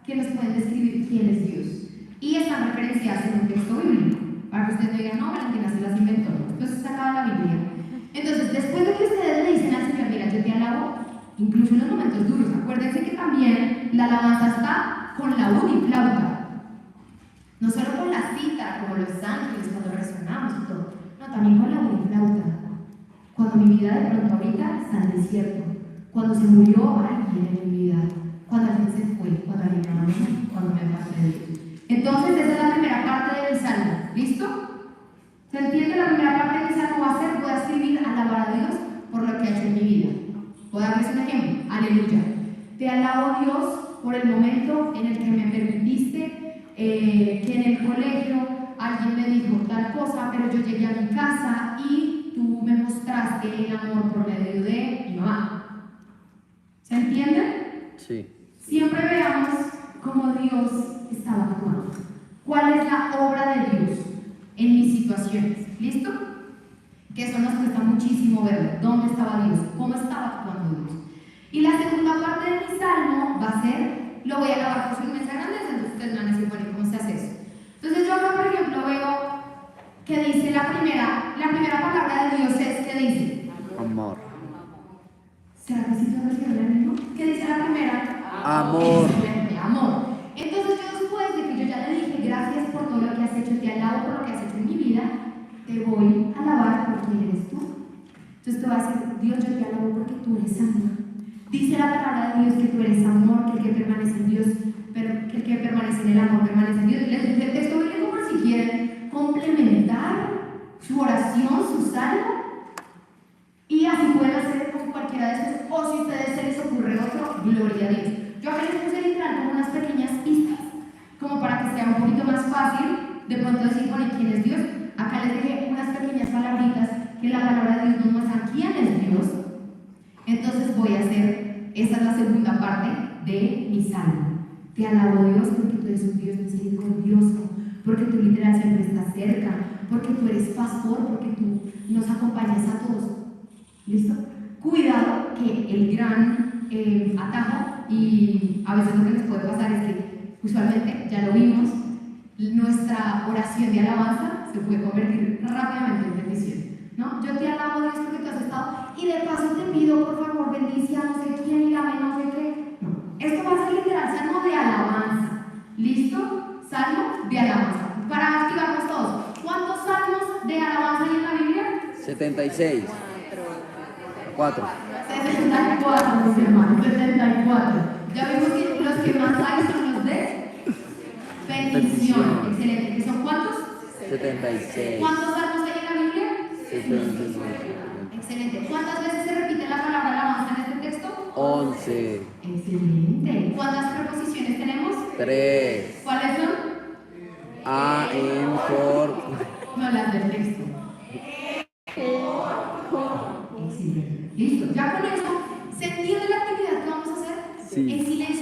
que nos pueden describir quién es Dios. Y están referenciadas en un texto bíblico. Para que ustedes no digan, no, Valentina se las inventó. Entonces está acá la Biblia. Entonces, después de que ustedes le dicen al Señor, mira, yo te alabo, incluso en los momentos duros, acuérdense que también la alabanza está con la uniflauta. No solo con la cítara, como los ángeles, cuando resonamos y todo. No, también con la uniflauta. Cuando mi vida de pronto ahorita está en desierto. Cuando se murió alguien en mi vida. Cuando alguien se fue. Cuando alguien me abandonó. Cuando me aparté de Dios. Entonces, esa es la primera parte del salmo. ¿Listo? ¿Se entiende? La primera parte del salmo va a ser: voy a escribir, alabar a Dios por lo que ha hecho en mi vida. Voy a darles un ejemplo. Aleluya. Te alabo, Dios, por el momento en el que me permitiste que en el colegio alguien me dijo tal cosa, pero yo llegué a mi casa y tú me mostraste el amor por medio de mi mamá. ¿Se entiende? Sí. Siempre veamos cómo Dios estaba actuando. ¿Cuál es la obra de Dios en mis situaciones? ¿Listo? Que eso nos cuesta muchísimo verlo. ¿Dónde estaba Dios? ¿Cómo estaba actuando Dios? Y la segunda parte de mi salmo va a ser: lo voy a alabar por su inmensa grandeza. Entonces ustedes van a decir, bueno, ¿cómo se hace eso? Entonces yo acá, por ejemplo, veo que dice la primera palabra de Dios es, ¿qué dice? Amor. ¿Será que sí se refiere al mismo? ¿Qué dice la primera? Amor. Excelente, amor. Entonces yo, después de que yo ya le dije gracias por todo lo que has hecho, te alabo por lo que has hecho en mi vida, te voy a alabar por quién eres tú. Entonces te voy a decir: Dios, yo te alabo porque tú eres amor. Dice la palabra de Dios que tú eres amor, que el que permanece en Dios, pero que el que permanece en el amor permanece en Dios. Les dice el texto bíblico por si quieren complementar su oración, su salmo, y así pueden hacer con cualquiera de estos, o si a ustedes se les ocurre otro, gloria a Dios. Yo acá les puse literal como unas pequeñas pistas, como para que sea un poquito más fácil de pronto decir, bueno, ¿quién es Dios? Acá les dejé unas pequeñas palabritas que la palabra de Dios nos muestra quién es Dios. Entonces voy a hacer, esa es la segunda parte de mi salmo. Te alabo, Dios, porque tú eres un Dios misericordioso, porque tú literal siempre estás cerca, porque tú eres pastor, porque tú nos acompañas a todos. ¿Listo? Cuidado, que el gran atajo, y a veces lo que les puede pasar es que usualmente, ya lo vimos, nuestra oración de alabanza se puede convertir rápidamente en petición, ¿no? Yo te alabo, Dios, porque tú has estado, y de paso te pido, por favor, bendice a no sé quién, ¿Listo? Salmo de alabanza. Para activarnos todos. ¿Cuántos salmos de alabanza hay en la Biblia? 76. 4. 74, mis hermanos, 74. Ya vemos que los que más hay son los de petición. Excelente. ¿Que son cuántos? 76. ¿Cuántos salmos hay en la Biblia? 76. Excelente. ¿Cuántas veces se repite la palabra alabanza en este texto? 11. Excelente. ¿Cuántas preposiciones tenemos? 3. ¿Cuáles son? A, en, por. No, las del texto. Excelente. Listo. Ya con eso, ¿se entiende la actividad que vamos a hacer? Sí. En silencio